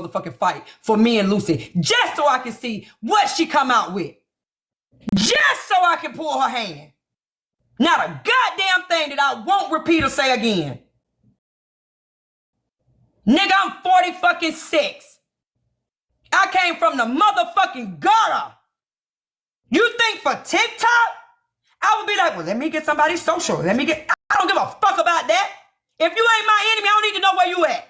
motherfucking fight for me and Lucy, just so I can see what she come out with. Just so I can pull her hand. Not a goddamn thing that I won't repeat or say again. Nigga, I'm 46. I came from the motherfucking gutter. You think for TikTok, I would be like, well, let me get somebody social. I don't give a fuck about that. If you ain't my enemy, I don't need to know where you at.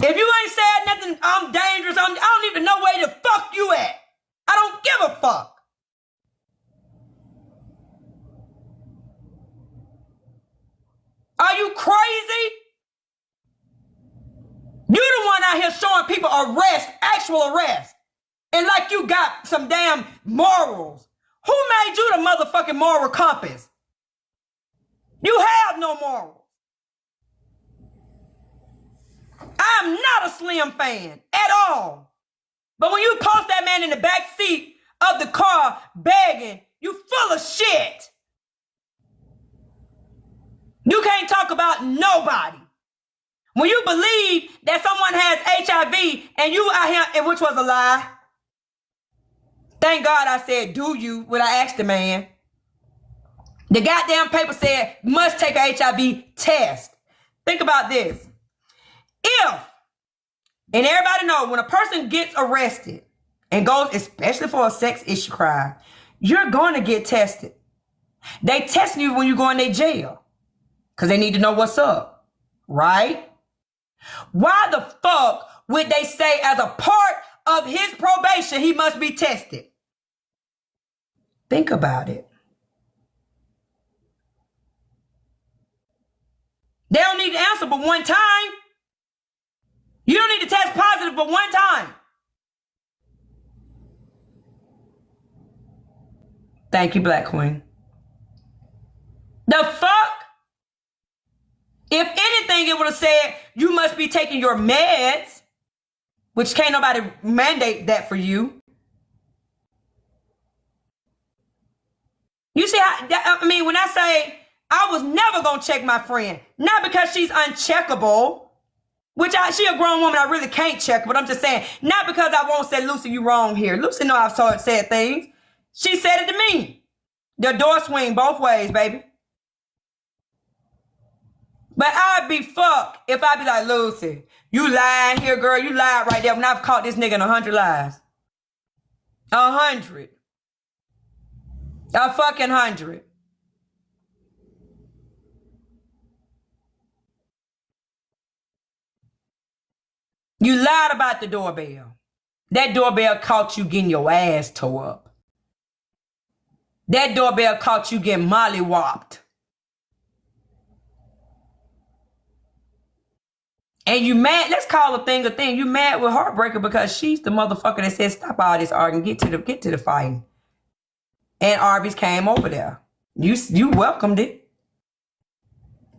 If you ain't said nothing, I'm dangerous, I don't even know where the fuck you at. I don't give a fuck. Are you crazy? You the one out here showing people actual arrest. And like you got some damn morals. Who made you the motherfucking moral compass? You have no morals. I am not a Slim fan at all. But when you post that man in the back seat of the car begging, you full of shit. You can't talk about nobody. When you believe that someone has HIV and you out here, and which was a lie. Thank God I said, do you, when I asked the man. The goddamn paper said, must take a HIV test. Think about this. If, and everybody knows, when a person gets arrested and goes, especially for a sex issue crime, you're going to get tested. They test you when you go in their jail because they need to know what's up, right? Why the fuck would they say as a part of his probation, he must be tested? Think about it. They don't need to answer but one time. You don't need to test positive but one time. Thank you, Black Queen. The fuck? If anything, it would have said you must be taking your meds, which can't nobody mandate that for you. You see how, I mean, when I say I was never going to check my friend, not because she's uncheckable, which she a grown woman, I really can't check, but I'm just saying, not because I won't say, Lucy, you wrong here. Lucy know I've said things. She said it to me. The door swing both ways, baby. But I'd be fucked if I be like, Lucy, you lying here, girl. You lied right there when I've caught this nigga in 100 lies. 100. A fucking 100. You lied about the doorbell. That doorbell caught you getting your ass tore up. That doorbell caught you getting mollywopped. And you mad, let's call a thing a thing. You mad with Heartbreaker because she's the motherfucker that said, stop all this arguing, get to the fighting. And Arby's came over there. You welcomed it.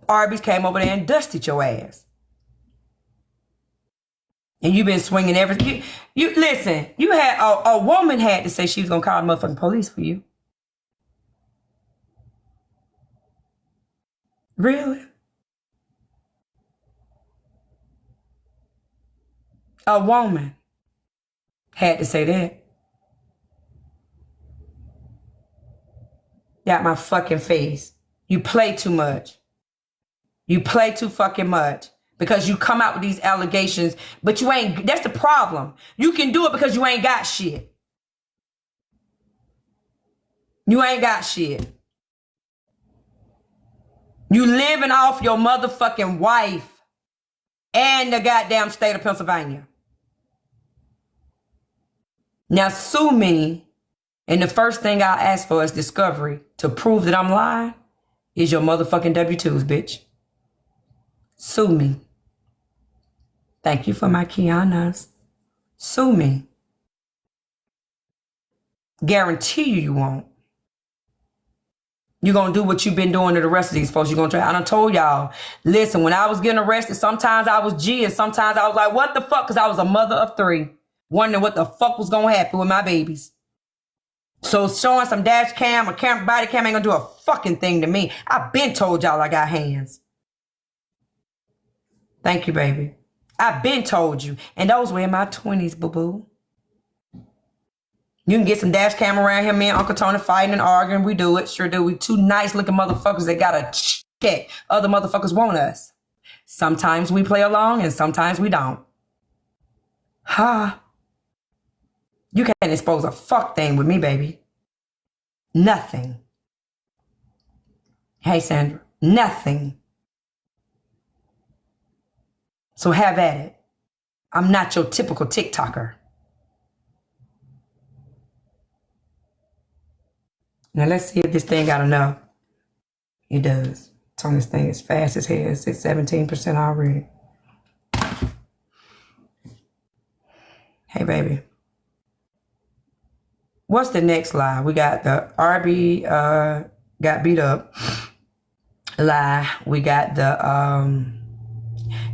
Arby's came over there and dusted your ass. And you've been swinging everything. You listen, you had a woman had to say she was going to call the motherfucking police for you. Really? A woman had to say that. Got my fucking face. You play too much. You play too fucking much. Because you come out with these allegations, but you ain't, that's the problem. You can do it because you ain't got shit. You ain't got shit. You living off your motherfucking wife and the goddamn state of Pennsylvania. Now sue me, and the first thing I'll ask for is discovery to prove that I'm lying is your motherfucking W-2s, bitch. Sue me. Thank you for my Kianas. Sue me. Guarantee you won't. You're going to do what you've been doing to the rest of these folks. You're going to try. I done told y'all, listen, when I was getting arrested, sometimes I was G and sometimes I was like, what the fuck? Because I was a mother of 3, wondering what the fuck was going to happen with my babies. So showing some dash cam or body cam ain't going to do a fucking thing to me. I've been told y'all I got hands. Thank you, baby. I've been told you. And those were in my 20s, boo-boo. You can get some dash cam around here. Me and Uncle Tony fighting and arguing. We do it. Sure do. We two nice looking motherfuckers that got a check. Other motherfuckers want us. Sometimes we play along and sometimes we don't. You can't expose a fuck thing with me, baby. Nothing. Hey, Sandra. Nothing. So have at it. I'm not your typical TikToker. Now let's see if this thing got enough. It does. Turn this thing as fast as hell. It's at 17% already. Hey, baby. What's the next lie? We got the RB got beat up lie. We got the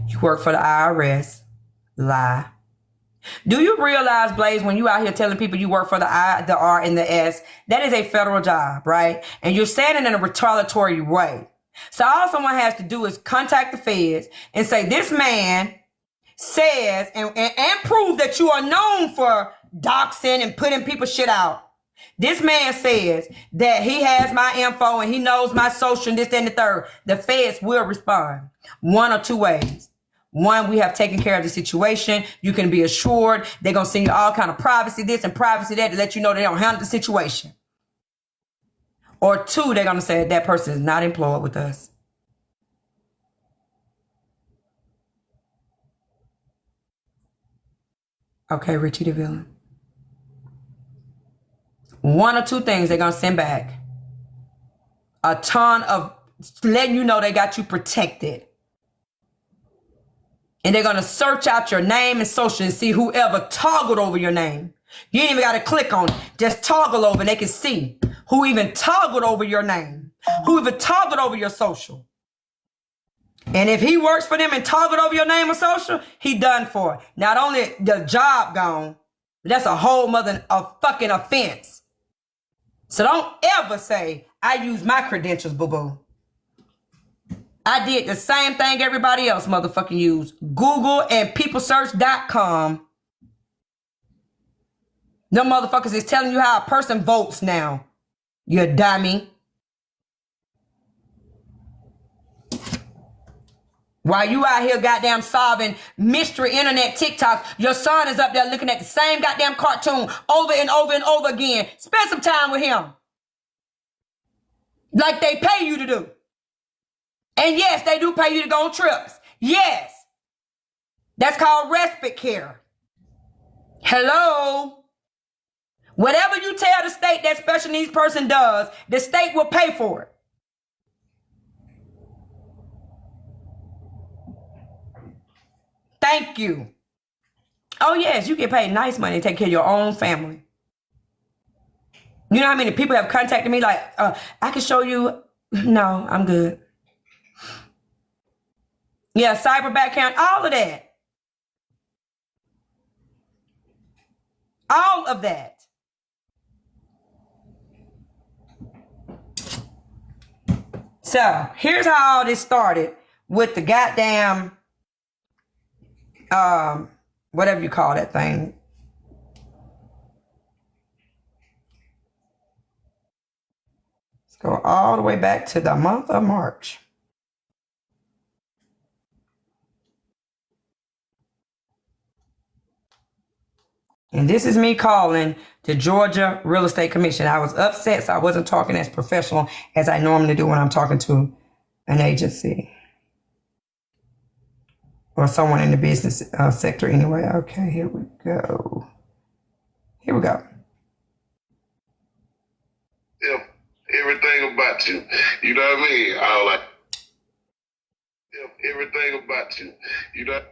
you work for the IRS lie. Do you realize, Blaze, when you out here telling people you work for the I, the R, and the S, that is a federal job, right? And you're saying it in a retaliatory way. So all someone has to do is contact the feds and say, this man says, and prove that you are known for doxing and putting people's shit out. This man says that he has my info and he knows my social and this, that, and the third. The feds will respond one or two ways. One, we have taken care of the situation. You can be assured they're going to send you all kind of privacy this and privacy that to let you know they don't handle the situation. Or two, they're going to say that person is not employed with us. Okay, Richie the villain. One or two things they're going to send back. A ton of letting you know they got you protected. And they're going to search out your name and social and see whoever toggled over your name. You ain't even got to click on it. Just toggle over and they can see who even toggled over your name. Who even toggled over your social. And if he works for them and toggled over your name or social, he done for it. Not only the job gone, that's a whole fucking offense. So don't ever say, I use my credentials, boo-boo. I did the same thing everybody else motherfucking used. Google and peoplesearch.com. Them motherfuckers is telling you how a person votes now. You dummy. While you out here goddamn solving mystery internet TikToks, your son is up there looking at the same goddamn cartoon over and over and over again. Spend some time with him. Like they pay you to do. And yes, they do pay you to go on trips. Yes. That's called respite care. Hello. Whatever you tell the state that special needs person does, the state will pay for it. Thank you. Oh, yes, you get paid nice money to take care of your own family. You know how many people have contacted me like, I can show you. No, I'm good. Yeah, cyber back count, all of that. All of that. So, here's how all this started with the goddamn, whatever you call that thing. Let's go all the way back to the month of March. And this is me calling the Georgia Real Estate Commission. I was upset, so I wasn't talking as professional as I normally do when I'm talking to an agency. Or someone in the business sector anyway. Okay, here we go. Here we go. Yeah, everything about you. You know what I mean? I was like, yeah, everything about you. You know.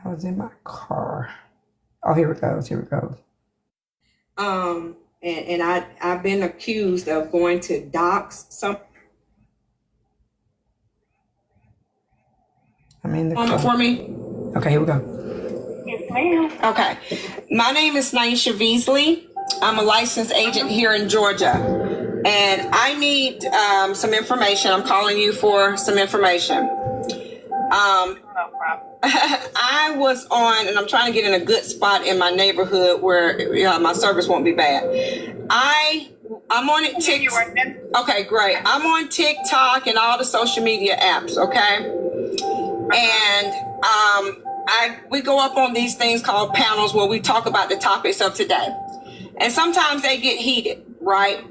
I was in my car. Oh, here it goes. Here it goes. And I've been accused of going to dox some. I'm in the car. For me. Okay, here we go. Yes, ma'am. Okay. My name is Naisha Beasley. I'm a licensed agent here in Georgia. and I need some information. I'm calling you for some information. I was on, and I'm trying to get in a good spot in my neighborhood where my service won't be bad. I'm on it. Okay, great. I'm on TikTok and all the social media apps. Okay, and we go up on these things called panels where we talk about the topics of today, and sometimes they get heated, right?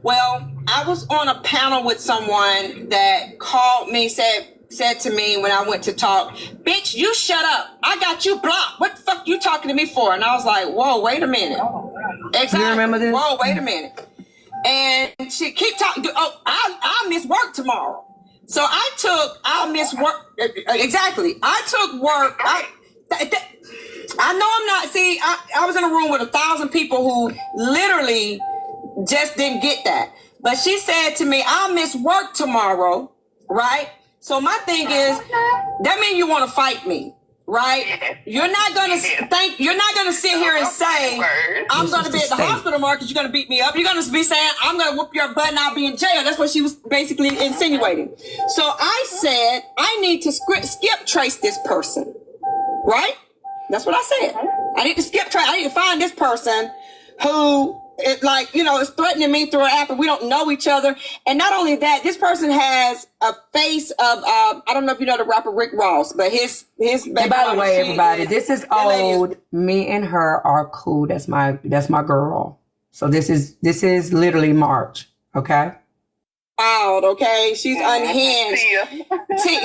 Well, I was on a panel with someone that called me, said to me when I went to talk, "Bitch, you shut up. I got you blocked. What the fuck you talking to me for?" And I was like, whoa, wait a minute. Exactly. You remember this? Whoa, wait a minute. And she keep talking. Oh, I'll miss work tomorrow. So I'll miss work. Exactly. I took work. I know I'm not, see, I was in a room with 1,000 people who literally just didn't get that. But she said to me, "I'll miss work tomorrow," right? So my thing is, that means you want to fight me, right? You're not gonna You're not gonna sit here and say, "I'm gonna be at the hospital tomorrow because you're gonna beat me up." You're gonna be saying, "I'm gonna whoop your butt and I'll be in jail." That's what she was basically insinuating. So I said, I need to skip trace this person, right? That's what I said. I need to skip trace. I need to find this person who, it like, is threatening me through an app and we don't know each other. And not only that, this person has a face of, I don't know if you know the rapper Rick Ross, but his baby. And by the way, everybody, this is old. Me and her are cool. That's my girl. So this is literally March. Okay. Out, okay? She's unhinged.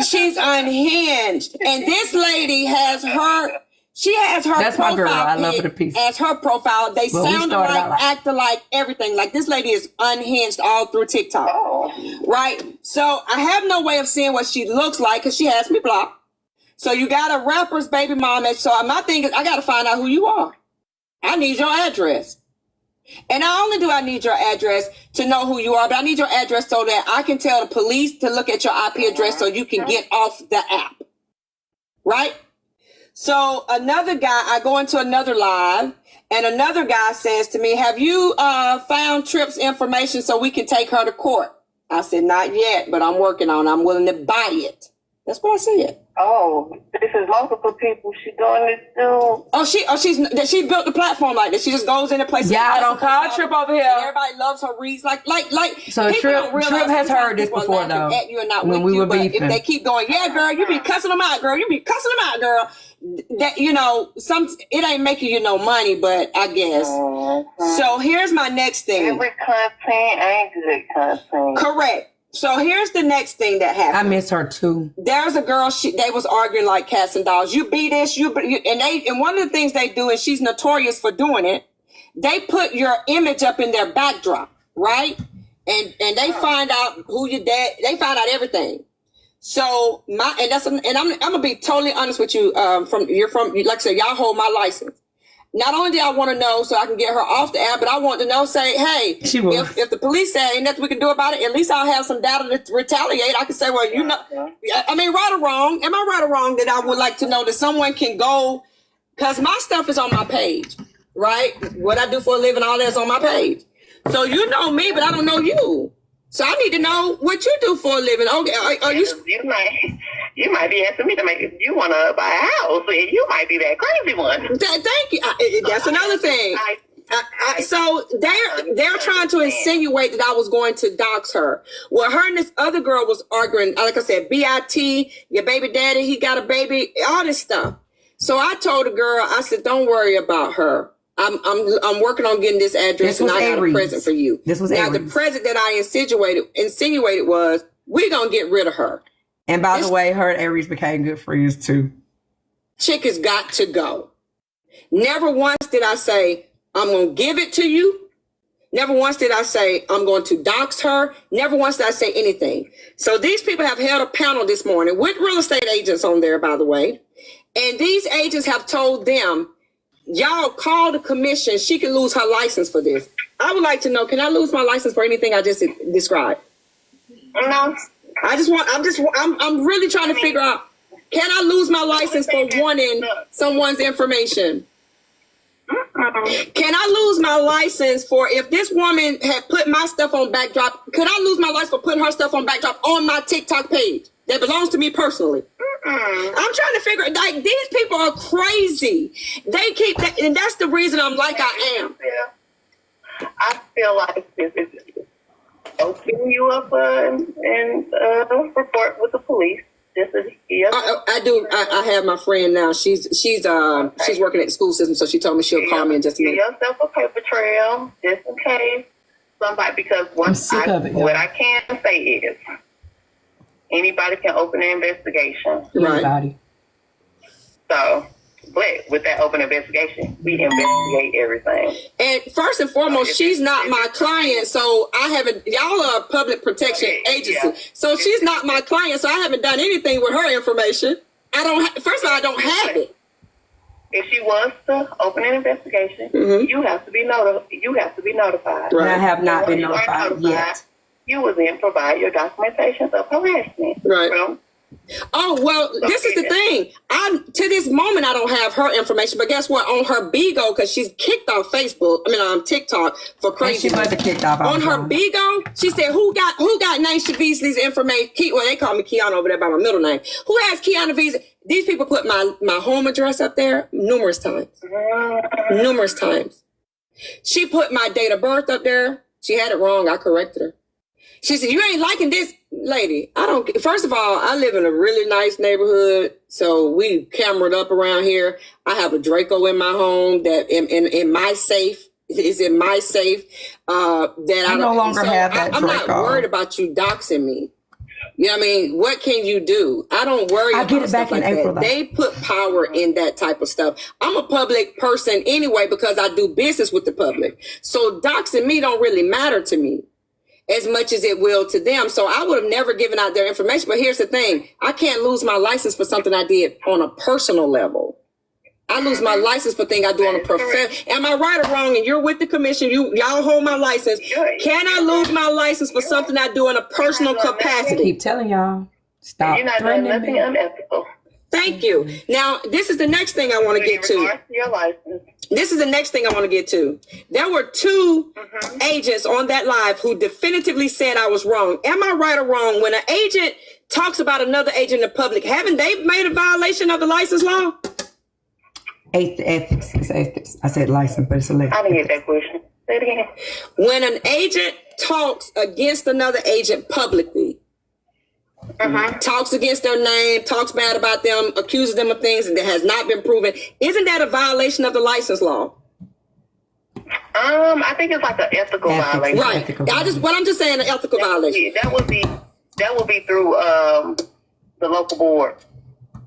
She's unhinged. And this lady has her That's my girl. I love her to pieces. As her profile. They sound alike, act alike, everything. Like, this lady is unhinged all through TikTok. Oh. Right? So I have no way of seeing what she looks like because she has me blocked. So you got a rapper's baby mom. So my thing is, I got to find out who you are. I need your address. And not only do I need your address to know who you are, but I need your address so that I can tell the police to look at your IP address so you can get off the app. Right? So another guy, I go into another live, and another guy says to me, "Have you found Tripp's information so we can take her to court?" I said, "Not yet, but I'm working on it. I'm willing to buy it." That's what I said. Oh, this is multiple people she doing this to. She built the platform like this. She just goes into places. Yeah, don't call Tripp over here. Everybody loves her reads. Like. So Tripp has heard this before though. At you and not when with we you, were but beefing. if they keep going, "Yeah, girl, you be cussing them out, girl. You be cussing them out, girl." That it ain't making you no money, but I guess. Mm-hmm. So here's my next thing. Every content ain't good content. Correct. So here's the next thing that happened. I miss her too. There's a girl. They was arguing like cats and dogs. You be this, and one of the things they do, and she's notorious for doing it. They put your image up in their backdrop, right? And they find out who your dad. They find out everything. So I'm gonna be totally honest with you. Like I said, y'all hold my license. Not only do I want to know so I can get her off the app, but I want to know, say, hey, if the police say ain't nothing we can do about it, at least I'll have some data to retaliate. I can say, well, I mean, right or wrong, am I right or wrong that I would like to know that someone can go, because my stuff is on my page, right? What I do for a living, all that's on my page. So you know me, but I don't know you. So I need to know what you do for a living. Okay, are you you might be asking me to make it. You want to buy a house, and you might be that crazy one. Thank you. That's another thing. So they're trying to insinuate that I was going to dox her. Well, her and this other girl was arguing. Like I said, BIT, your baby daddy, he got a baby, all this stuff. So I told the girl, I said, "Don't worry about her. I'm working on getting this address, and I got a present for you." This was now the present that I insinuated was, we're gonna get rid of her. And by the way, her and Aries became good friends too. Chick has got to go. Never once did I say, "I'm gonna give it to you." Never once did I say, "I'm going to dox her." Never once did I say anything. So these people have held a panel this morning with real estate agents on there, by the way. And these agents have told them, y'all call the commission. She can lose her license for this. I would like to know, can I lose my license for anything I just described? No. I'm really trying to figure out, can I lose my license for wanting someone's information? Can I lose my license for if this woman had put my stuff on Backdrop? Could I lose my license for putting her stuff on Backdrop on my TikTok page that belongs to me personally? I'm trying to figure. Like, these people are crazy. They keep that, and that's the reason I'm like I am. I feel like this is opening you up and report with the police. This is I do. I have my friend now. She's working at the school system, so she told me she'll call me in just a minute. Give yourself a paper trail just in case somebody, because I'm sick of it, what I can say is anybody can open an investigation. Anybody. So, but with that open investigation, we investigate everything. And first and foremost, she's not my client, so I haven't. Y'all are a public protection agency, so she's not my client, so I haven't done anything with her information. I don't. First of all, I don't have it. If she was to open an investigation, you have to be notified. Right. I have not been notified yet. You will then provide your documentations of harassment. Right. Well, oh, well, this is the thing. To this moment, I don't have her information, but guess what? On her Bigo, because she's kicked off TikTok for crazy. And she wasn't kicked off. On her Bigo, she said, who got Naisha Beasley's information? Well, they call me Kiana over there by my middle name. Who has Kiana Beasley? These people put my home address up there numerous times. Numerous times. She put my date of birth up there. She had it wrong. I corrected her. She said, you ain't liking this, lady. First of all, I live in a really nice neighborhood, so we cameraed up around here. I have a Draco in my home that in my safe, is in my safe. That I no longer have that I'm Draco. not worried about you doxing me. You know what I mean? What can you do? I don't worry about get it stuff back in like April, that. though. They put power in that type of stuff. I'm a public person anyway because I do business with the public. So doxing me don't really matter to me as much as it will to them. So I would have never given out their information. But here's the thing. I can't lose my license for something I did on a personal level. I lose my license for things I do on a professional. Am I right or wrong? And you're with the commission. Y'all hold my license. Can I lose my license for something I do in a personal I capacity? keep telling y'all, stop you're not doing threatening nothing me. unethical. Thank you. Now, this is the next thing I want to get to. In regards to your license. This is the next thing I want to get to. There were two agents on that live who definitively said I was wrong. Am I right or wrong? When an agent talks about another agent in the public, haven't they made a violation of the license law? Ethics. It's ethics. I said license, but it's a I didn't get that question. Say it again. When an agent talks against another agent publicly, talks against their name, talks bad about them, accuses them of things that has not been proven, isn't that a violation of the license law? I think it's like an ethical violation. Right. Ethical What I'm just saying, an ethical violation. Yeah, that would be through the local board,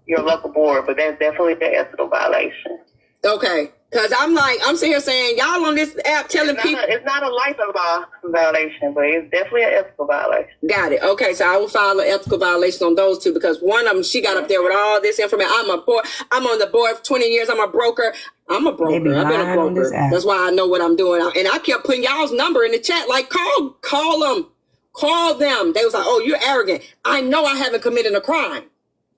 your local board, but that's definitely an ethical violation. Okay. Because I'm sitting here saying, y'all on this app telling people. It's not a license law violation, but it's definitely an ethical violation. Got it. Okay, so I will file an ethical violation on those two because one of them, she got up there with all this information. I'm on the board for 20 years. I'm a broker. I'm a broker. I've been a broker. That's why I know what I'm doing. And I kept putting y'all's number in the chat. Like, call them. Call them. They was like, oh, you're arrogant. I know I haven't committed a crime.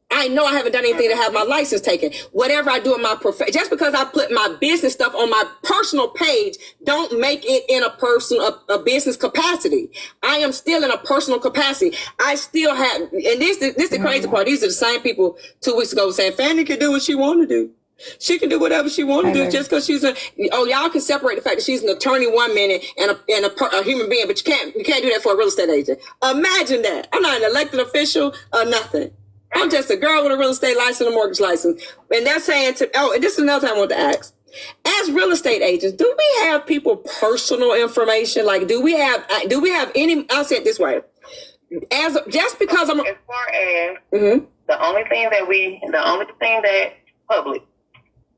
I know I haven't done anything to have my license taken. Whatever I do in my profession, just because I put my business stuff on my personal page, don't make it in a business capacity. I am still in a personal capacity. I still have, and this is the crazy part. These are the same people 2 weeks ago saying Fanny can do what she want to do. She can do whatever she want to do just because she's y'all can separate the fact that she's an attorney 1 minute and a human being, but you can't do that for a real estate agent. Imagine that. I'm not an elected official or nothing. I'm just a girl with a real estate license and a mortgage license. And they're saying and this is another thing I want to ask. As real estate agents, do we have people personal information? Like, do we have any, I'll say it this way. Just because I'm, as far as the only thing that public,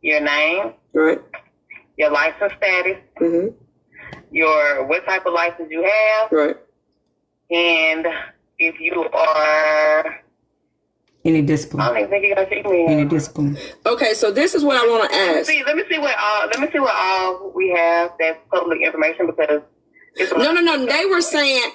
your name, right, your license status, your, what type of license you have, right, and if you are, any discipline. I don't even think you got to me. Any discipline. Okay, so this is what I want to ask. Let me see what all we have that's public information because it's No. They were saying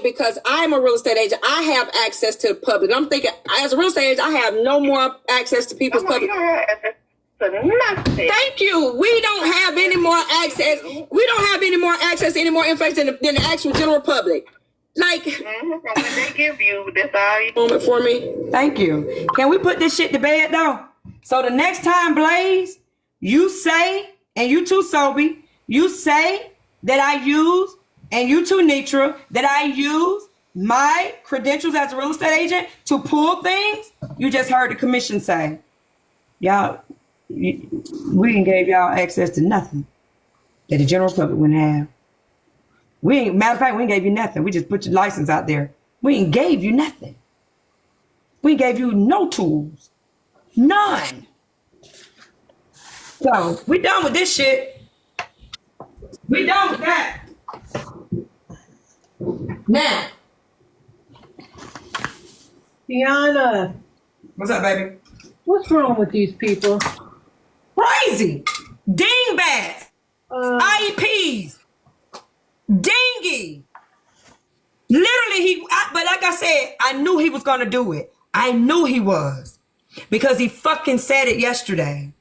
because I'm a real estate agent, I have access to the public. I'm thinking, as a real estate agent, I have no more access to people's public. You don't have access. to nothing. Thank you. We don't have any more access. We don't have any more access, any more information than the actual general public. Like, When they give you, that's all you. moment for me. Thank you. Can we put this shit to bed though? So the next time, Blaze, you say, and you too, Sobe, you say that I use, and you too, Nitra, that I use my credentials as a real estate agent to pull things. You just heard the commission say, y'all, we didn't gave y'all access to nothing that the general public wouldn't have. We ain't, matter of fact, we ain't gave you nothing. We just put your license out there. We ain't gave you nothing. We gave you no tools. None. So we done with this shit. We done with that. Now. Tiana, What's up, baby? what's wrong with these people? Crazy. Dingbats. IEPs. Dingy. Literally, but like I said, I knew he was going to do it. I knew he was. Because he fucking said it yesterday.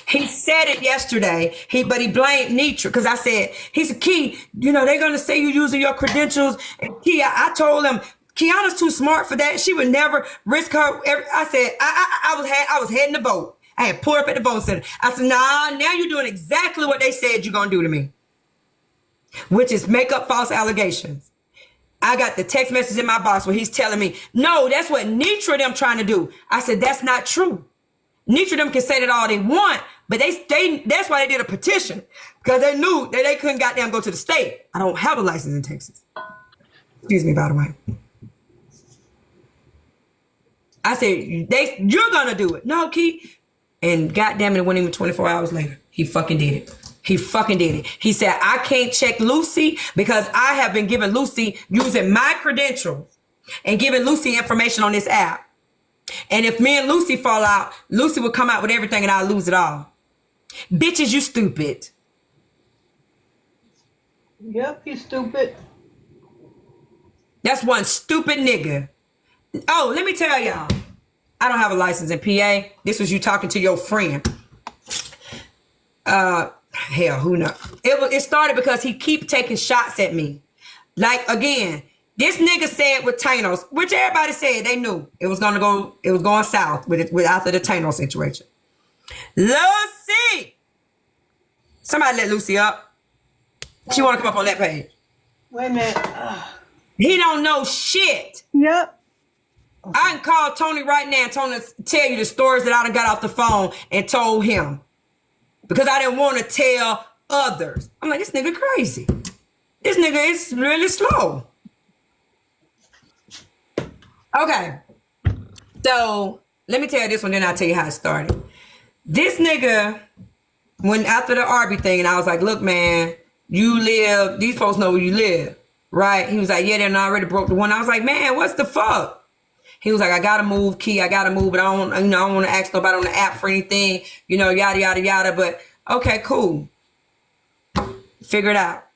He said it yesterday. But he blamed Nitra. Because I said, he's a Key. You know, they're going to say you're using your credentials. And Key, I told him, Kiana's too smart for that. She would never risk her. I said, I was heading to vote. I had pulled up at the vote center. I said, nah, now you're doing exactly what they said you're going to do to me. Which is make up false allegations. I got the text message in my box where he's telling me, no, that's what Nitra them trying to do. I said, that's not true. Nitra them can say that all they want, but that's why they did a petition. Because they knew that they couldn't goddamn go to the state. I don't have a license in Texas. Excuse me, by the way. I said, you're going to do it. No, Key. And goddamn it went even 24 hours later. He fucking did it. He fucking did it. He said, I can't check Lucy because I have been giving Lucy using my credentials and giving Lucy information on this app. And if me and Lucy fall out, Lucy will come out with everything and I'll lose it all. Bitches, you stupid. Yep, you stupid. That's one stupid nigga. Oh, let me tell y'all. I don't have a license in PA. This was you talking to your friend. Hell, who knows? It started because he keep taking shots at me. Like, again, this nigga said with Thanos, which everybody said they knew it was going south with after the Thanos situation. Lucy! Somebody let Lucy up. She want to come up on that page. Wait a minute. He don't know shit. Yep. I can call Tony right now and Tony tell you the stories that I done got off the phone and told him. Because I didn't want to tell others. I'm like, this nigga crazy. This nigga is really slow. Okay. So, let me tell you this one, then I'll tell you how it started. This nigga, when after the Arby thing, and I was like, look, man, you live, these folks know where you live, right? He was like, yeah, they already broke the one. I was like, man, what's the fuck? He was like, I gotta move, Key. I gotta move, but I don't want to ask nobody on the app for anything, yada, yada, yada. But okay, cool. Figure it out.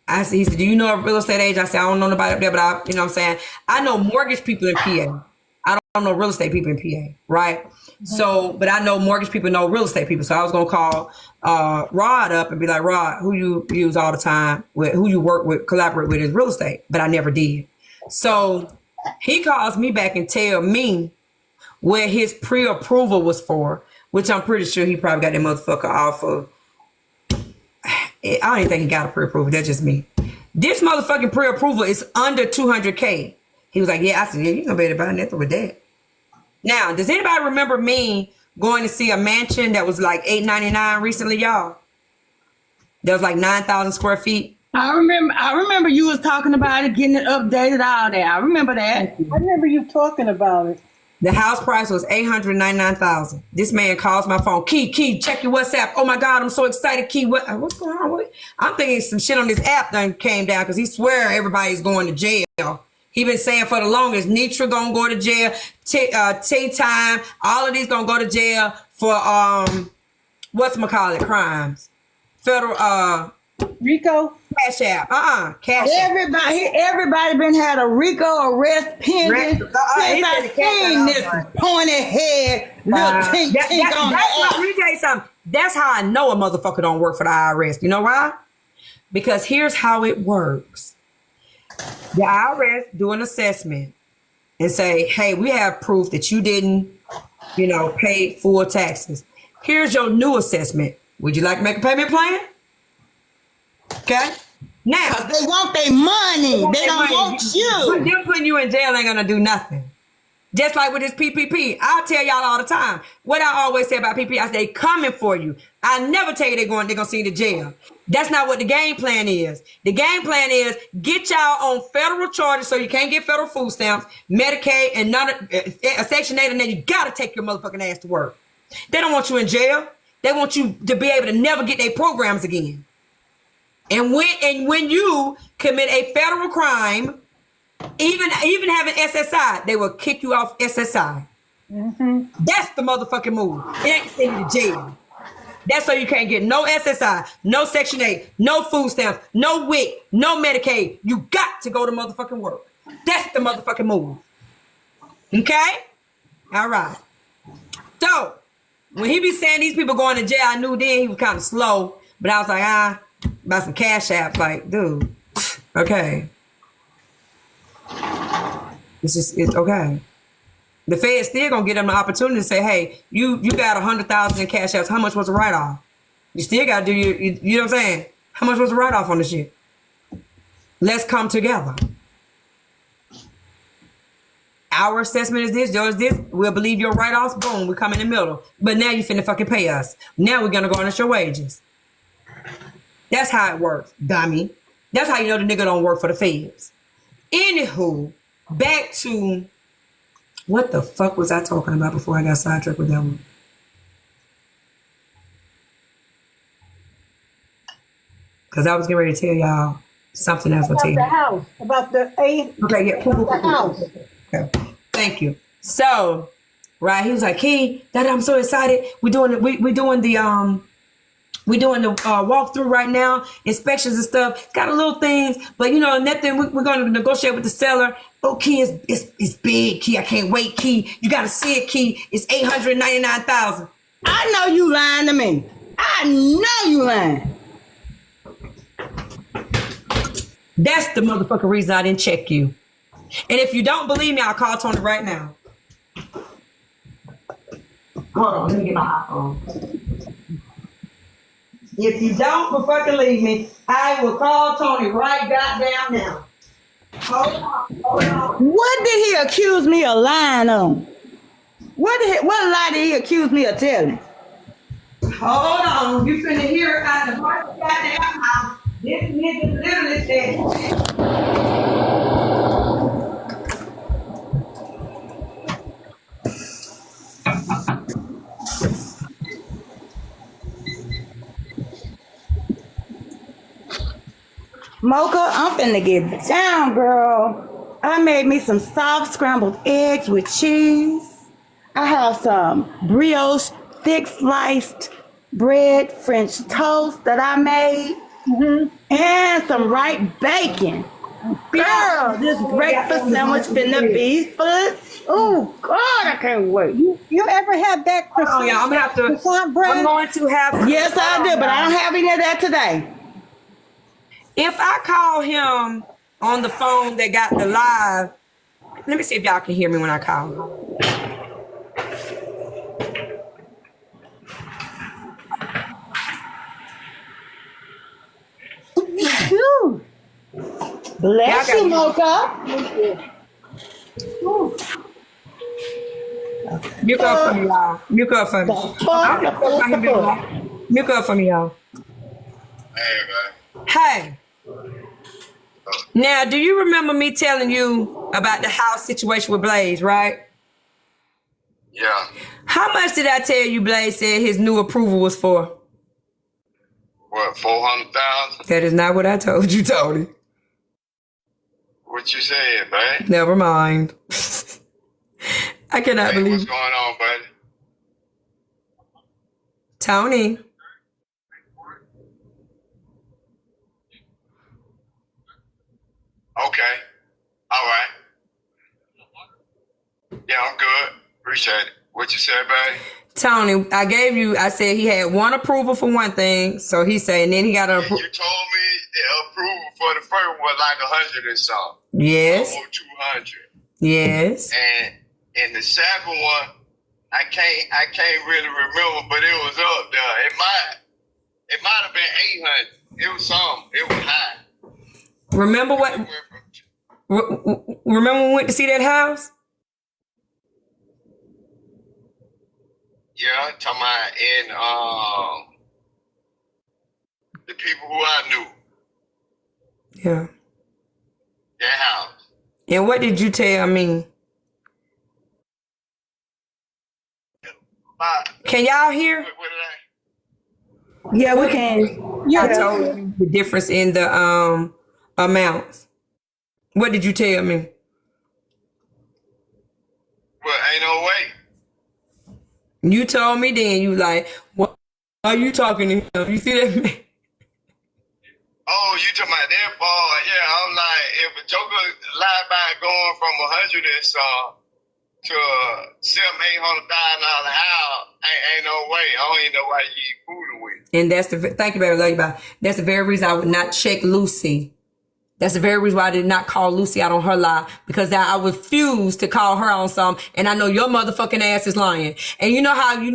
He said, do you know a real estate agent? I said, I don't know nobody up there, but you know what I'm saying? I know mortgage people in PA. I don't know real estate people in PA, right? Mm-hmm. So, but I know mortgage people know real estate people. So I was gonna call Rod up and be like, Rod, who you use all the time, who you work with, collaborate with is real estate, but I never did. So he calls me back and tell me where his pre-approval was for, which I'm pretty sure he probably got that motherfucker off of. I don't even think he got a pre-approval. That's just me. This motherfucking pre-approval is under 200K. He was like, yeah. I said, yeah, you gonna be able to buy nothing with that. Now, does anybody remember me going to see a mansion that was like $899 recently, y'all? That was like 9,000 square feet. I remember you was talking about it, getting it updated, all that. I remember that. I remember you talking about it. The house price was $899,000. This man calls my phone. Key, check your WhatsApp. Oh my God, I'm so excited. Key, what's going on with it? I'm thinking some shit on this app done came down because he swear everybody's going to jail. He been saying for the longest, Nitra gonna go to jail, Time, all of these gonna go to jail for whatchamacallit crimes. Federal Rico? Cash App. Cash App. Everybody been had a Rico arrest pending since I seen this pointy head little tink on the Let me tell you something. That's how I know a motherfucker don't work for the IRS. You know why? Because here's how it works. The IRS do an assessment and say, hey, we have proof that you didn't, pay full taxes. Here's your new assessment. Would you like to make a payment plan? Okay. Now, because they want their money. They don't want you. But them putting you in jail ain't gonna do nothing. Just like with this PPP, I'll tell y'all all the time. What I always say about PPP, I say they coming for you. I never tell you they're gonna send you to jail. That's not what the game plan is. The game plan is get y'all on federal charges so you can't get federal food stamps, Medicaid, and Section 8, and then you gotta take your motherfucking ass to work. They don't want you in jail. They want you to be able to never get their programs again. And when you commit a federal crime, even having SSI, they will kick you off SSI. Mm-hmm. That's the motherfucking move. It ain't send you to jail. That's so you can't get no SSI, no Section 8, no food stamps, no WIC, no Medicaid. You got to go to motherfucking work. That's the motherfucking move. Okay? All right. So, when he be saying these people going to jail, I knew then he was kind of slow. But I was like, about some Cash Apps, like, dude, okay. It's okay. The Fed still gonna get them the opportunity to say, hey, you got 100,000 in Cash Apps. How much was the write-off? You still gotta do you know what I'm saying? How much was the write-off on this shit? Let's come together. Our assessment is this, yours this. We'll believe your write-offs. Boom, we come in the middle. But now you finna fucking pay us. Now we're gonna go on your wages. That's how it works, dummy. That's how you know the nigga don't work for the feds. Anywho, back to what the fuck was I talking about before I got sidetracked with that one? Because I was getting ready to tell y'all something else. About the house. About the eight. Okay, yeah. The house. Okay. Thank you. So, right, he was like, Key, Daddy, I'm so excited. We're doing the walkthrough right now, inspections and stuff. Got a little things, but nothing. We're going to negotiate with the seller. Oh, Key, it's big, Key. I can't wait, Key. You got to see it, Key. It's $899,000. I know you lying to me. I know you lying. That's the motherfucking reason I didn't check you. And if you don't believe me, I'll call Tony right now. Hold on, let me get my iPhone. If you don't fucking believe me, I will call Tony right goddamn now. Hold on. What did he accuse me of lying on? What lie did he accuse me of telling? Hold on. You finna hear it out the first goddamn house. This nigga literally said. Mocha, I'm finna get down, girl. I made me some soft scrambled eggs with cheese. I have some brioche thick sliced bread, French toast that I made, and some ripe bacon. Girl, this breakfast sandwich finna be for. Oh God, I can't wait. You ever have that croissant? Oh yeah, I'm gonna have to. Croissant bread? I'm going to have. Yes, I do, but I don't have any of that today. If I call him on the phone that got the live, let me see if y'all can hear me when I call him. Bless you, Mocha. Mute up for me, y'all. Mute up for me. Mute up for me, y'all. Hey, man. Hey. Now, do you remember me telling you about the house situation with Blaze, right? Yeah. How much did I tell you Blaze said his new approval was for? What, 400,000? That is not what I told you, Tony. What you saying, man? Never mind. I cannot believe. What's going on, buddy? Tony. Okay. All right. Yeah, I'm good. Appreciate it. What you said, babe? Tony, I said he had one approval for one thing. So he said, and then he got Yeah, a you told me the approval for the first was like 100 and something. yes, Almost 200. yes. And the second one, I can't really remember, but it was up there. It might have been 800. It was something. It was high. Remember It what? went from, Remember when we went to see that house? yeah, talking about in the people who I knew, Yeah. their house. And what did you tell me? Can y'all hear? What did I? Yeah, we can. I Yeah. told you the difference in the amounts. What did you tell me? Well, ain't no way. You told me then you like, what are you talking to him? You see that? Oh, you talking about that ball? Yeah, I'm like, if a joker lie by going from 100 and some to $700,000-800,000 house, ain't no way. I don't even know why you eat food with. And that's thank you, baby. Love you, bye. That's the very reason I would not check Lucy. That's the very reason why I did not call Lucy out on her lie, because I refuse to call her on something, and I know your motherfucking ass is lying. And you know how you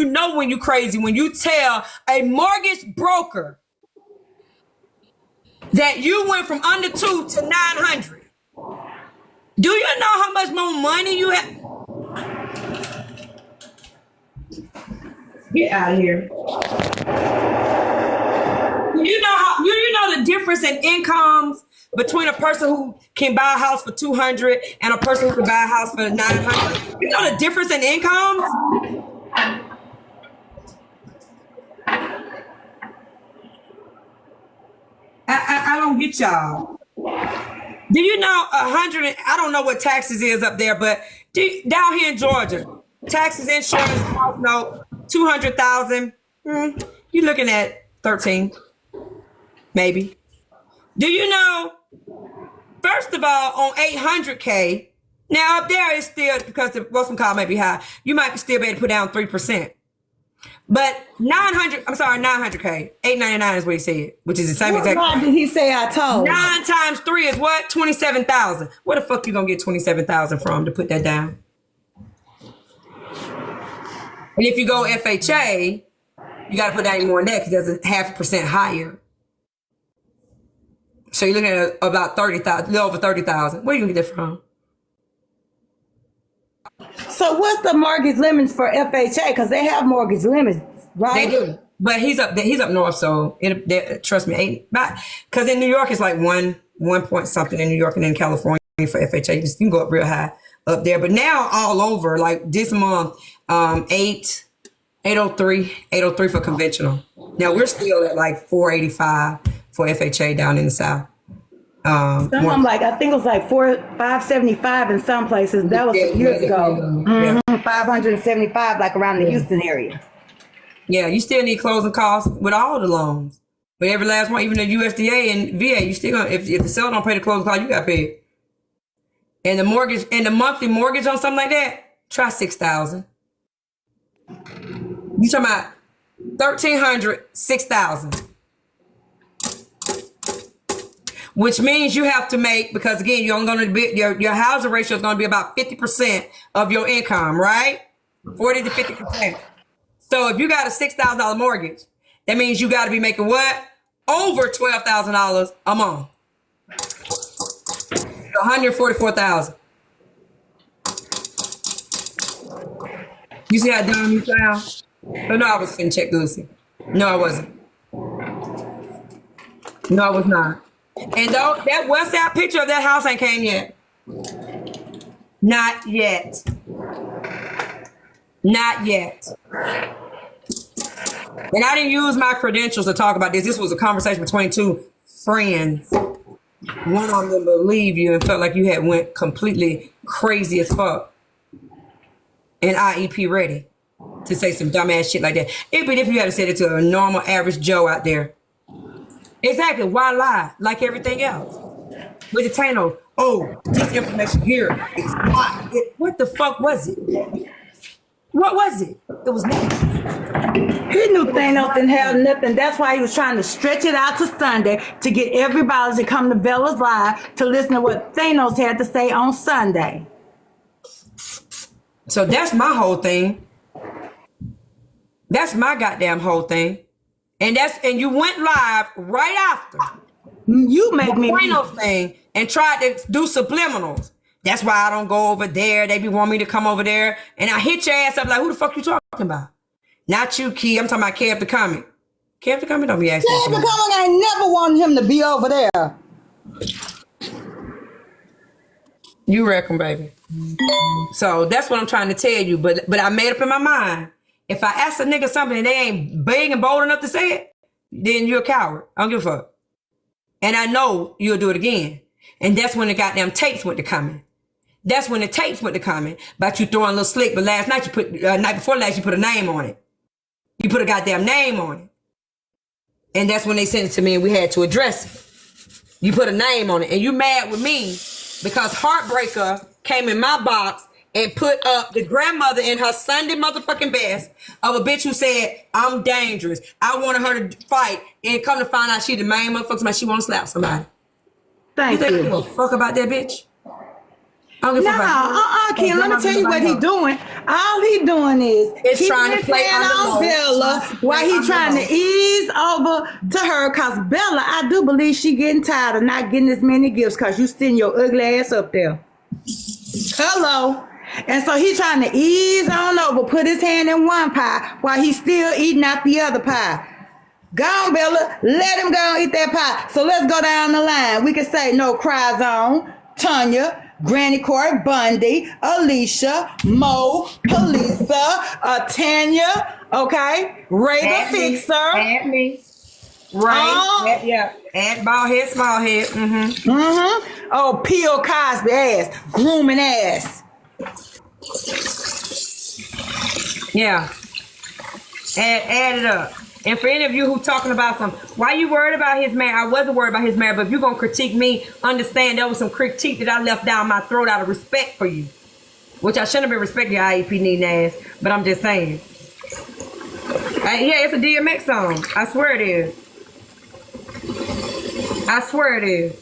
know when you crazy when you tell a mortgage broker that you went from under 2 to 900. Do you know how much more money you have? Get out of here. You know the difference in incomes between a person who can buy a house for 200 and a person who can buy a house for 900. You know the difference in incomes? I don't get y'all. Do you know 100? I don't know what taxes is up there, but down here in Georgia, taxes, insurance, house note, 200,000. You're looking at 13, maybe. Do you know? First of all, on 800K, now up there is still, because the Wilson call might be high, you might still be able to put down 3%. But 900K, 899 is what he said, which is the same What exact. lie did he say I told? 9 times 3 is what? 27,000. Where the fuck you gonna get 27,000 from to put that down? And if you go FHA, you got to put down more than that because that's a 0.5% higher. So you're looking at about 30,000, a little over 30,000. Where you gonna get that from? So what's the mortgage limits for FHA? Because they have mortgage limits, right? They do, but he's up north, so trust me, because in New York it's like one point something in New York, and in California for FHA you can go up real high up there. But now all over, like this month, 803 for conventional. Now we're still at like 485 for FHA down in the south. Some of them, like, I think it was like 575 in some places. That was years ago. Yeah. 575, like around the Houston area. Yeah, you still need closing costs with all the loans. But every last one, even the USDA and VA, you still gonna, if the seller don't pay the closing costs, you got to pay it. And the mortgage, and the monthly mortgage on something like that, try 6,000. You talking about 1,300, 6,000. Which means you have to make, because again, you're only going to be, your housing ratio is going to be about 50% of your income, right? 40 to 50%. So if you got a $6,000 mortgage, that means you got to be making what? Over $12,000 a month. $144,000. You see how dumb you sound? Oh, no, I was finna check Lucy. No, I wasn't. No, I was not. And though that WhatsApp picture of that house ain't came yet. Not yet. Not yet. And I didn't use my credentials to talk about this. This was a conversation between two friends. One of them believed you and felt like you had went completely crazy as fuck. And IEP ready to say some dumbass shit like that. It'd be different if you had to say it to a normal average Joe out there. Exactly. Why lie? Like everything else. with the Thanos. Oh, this information here is not it. What the fuck was it? What was it? It was nothing. He knew Thanos didn't have nothing. That's why he was trying to stretch it out to Sunday to get everybody to come to Bella's Live to listen to what Thanos had to say on Sunday. So that's my whole thing. That's my goddamn whole thing. And you went live right after You make me Thanos thing and tried to do subliminals. That's why I don't go over there. They be wanting me to come over there. And I hit your ass up like, who the fuck you talking about? Not you, Key. I'm talking about Kev the Comic. Kev the Comic don't be asking. Kev the Comic, I never wanted him to be over there. You reckon, baby. So that's what I'm trying to tell you. But I made up in my mind. If I ask a nigga something and they ain't big and bold enough to say it, then you're a coward. I don't give a fuck. And I know you'll do it again. And that's when the goddamn tapes went to coming. That's when the tapes went to coming about you throwing a little slick. But last night night before last, you put a name on it. You put a goddamn name on it. And that's when they sent it to me and we had to address it. You put a name on it. And you mad with me because Heartbreaker came in my box and put up the grandmother in her Sunday motherfucking best of a bitch who said, I'm dangerous. I wanted her to fight. And come to find out she the main motherfucker, somebody she want to slap somebody. Thank you. you. Think I give a fuck about that bitch? I don't give a fuck about Ken, let me tell you what he doing. All he doing is It's trying to play on Bella while he trying to ease over to her. Cause Bella, I do believe she getting tired of not getting as many gifts cause you sitting your ugly ass up there. Hello. And so he trying to ease on over, put his hand in one pie while he's still eating out the other pie. Go on, Bella. Let him go and eat that pie. So let's go down the line. We can say no cry zone, Tanya, Granny Court, Bundy, Alicia, Mo, Polisa, Tanya, okay? Ray the Fixer. Add me. Right. Yeah. Add bald head, small head. Mm-hmm. Mm-hmm. Oh, P.O. Cosby ass, grooming ass. Yeah. Add it up. And for any of you who talking about why you worried about his marriage? I wasn't worried about his marriage, but if you're going to critique me, understand there was some critique that I left down my throat out of respect for you. Which I shouldn't have been respecting your IEP needing ass, but I'm just saying. Yeah, it's a DMX song. I swear it is. I swear it is.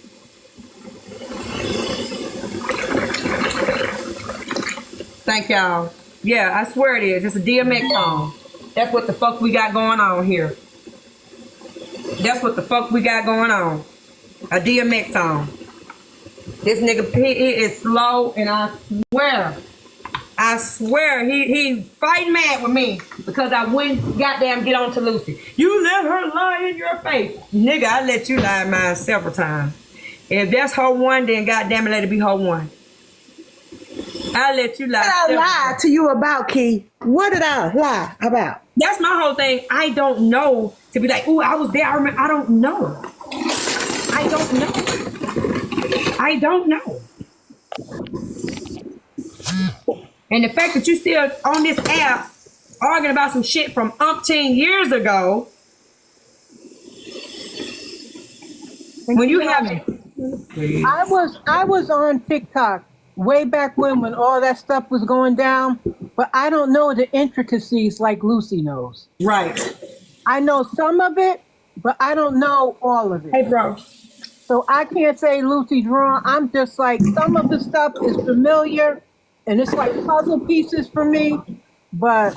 Thank y'all. Yeah, I swear it is. It's a DMX song. That's what the fuck we got going on here. That's what the fuck we got going on. A DMX song. This nigga, he is slow, and I swear, he fighting mad with me because I wouldn't goddamn get on to Lucy. You let her lie in your face. Nigga, I let you lie in mine several times. If that's her one, then goddamn it, let it be her one. I let you lie. What did I lie to you about, Key? What did I lie about? That's my whole thing. I don't know to be like, ooh, I was there. I remember. I don't know. I don't know. I don't know. And the fact that you still on this app arguing about some shit from umpteen years ago, when you haven't. I was on TikTok way back when all that stuff was going down, but I don't know the intricacies like Lucy knows. Right. I know some of it, but I don't know all of it. Hey, bro. So I can't say Lucy's wrong. I'm just like, some of the stuff is familiar, and it's like puzzle pieces for me, but...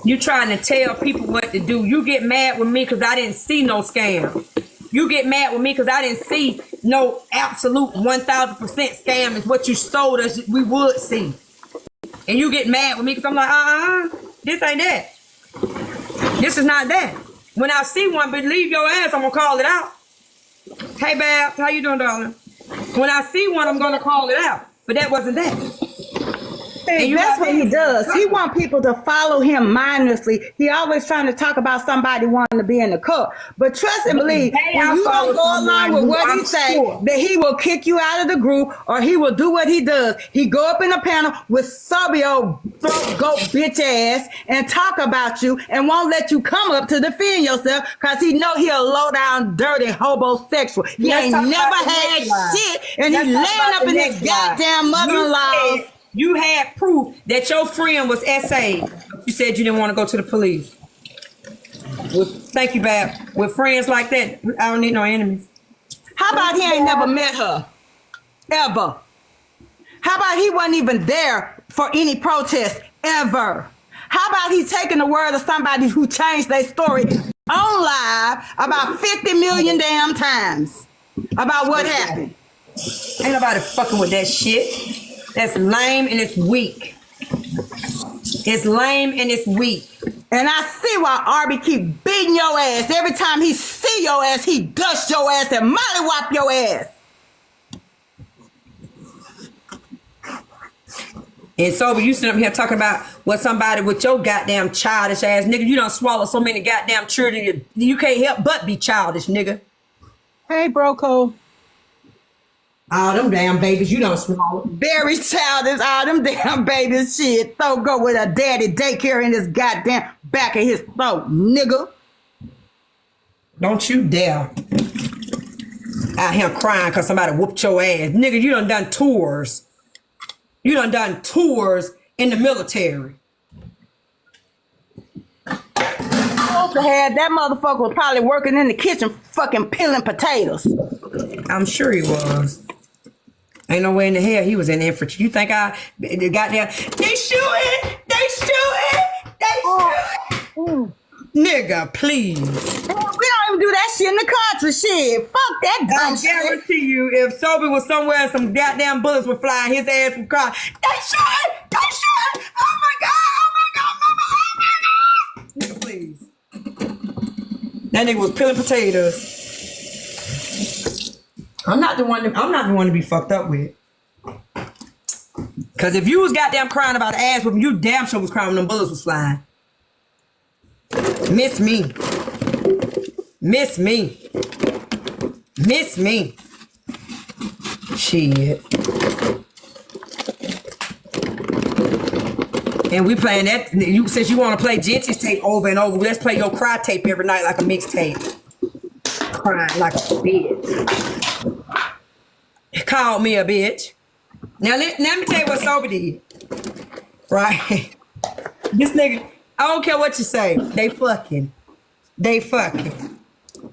You trying to tell people what to do. You get mad with me because I didn't see no scam. You get mad with me because I didn't see no absolute 1,000% scam is what you told us we would see. And you get mad with me because I'm like, this ain't that. This is not that. When I see one, believe your ass, I'm going to call it out. Hey, Babs, how you doing, darling? When I see one, I'm going to call it out. But that wasn't that. See, that's what he does. He want people to follow him mindlessly. He always trying to talk about somebody wanting to be in the cult. But trust and believe, when you don't go along with what he say, that he will kick you out of the group or he will do what he does. He go up in the panel with subby old throat goat bitch ass and talk about you and won't let you come up to defend yourself because he know he a low down, dirty, homosexual. He ain't never had shit and he laying up in his goddamn mother-in-law. You had proof that your friend was SA. You said you didn't want to go to the police. Thank you, Bab. With friends like that, I don't need no enemies. How about he ain't never met her? Ever. How about he wasn't even there for any protest ever? How about he taking the word of somebody who changed their story on live about 50 million damn times about what happened? Ain't nobody fucking with that shit. That's lame and it's weak. It's lame and it's weak. And I see why Arby keep beating your ass. Every time he see your ass, he dust your ass and mollywop your ass. And so you sit up here talking about what somebody with your goddamn childish ass, nigga, you done swallow so many goddamn children, you can't help but be childish, nigga. Hey, Broco. All them damn babies you don't swallow. Very childish, all them damn babies shit. Throw go with a daddy daycare in his goddamn back of his throat, nigga. Don't you dare. Out here crying because somebody whooped your ass. Nigga, you done tours. You done tours in the military. That motherfucker was probably working in the kitchen fucking peeling potatoes. I'm sure he was. Ain't no way in the hell he was in infantry. You think the goddamn, they shooting. Nigga, please. We don't even do that shit in the country, shit. Fuck that dumb shit. I guarantee you, if Sobe was somewhere and some goddamn bullets were flying, his ass would cry, they shooting. Oh my God, nigga, please. That nigga was peeling potatoes. I'm not the one to be fucked up with. Cause if you was goddamn crying about the ass whooping, you damn sure was crying when them bullets was flying. Miss me. Shit. And we playing that. You since you want to play Genty's tape over and over, let's play your cry tape every night like a mixtape. Crying like a bitch. Called me a bitch. Now let me tell you what Sobe did. Right? This nigga, I don't care what you say. They fucking.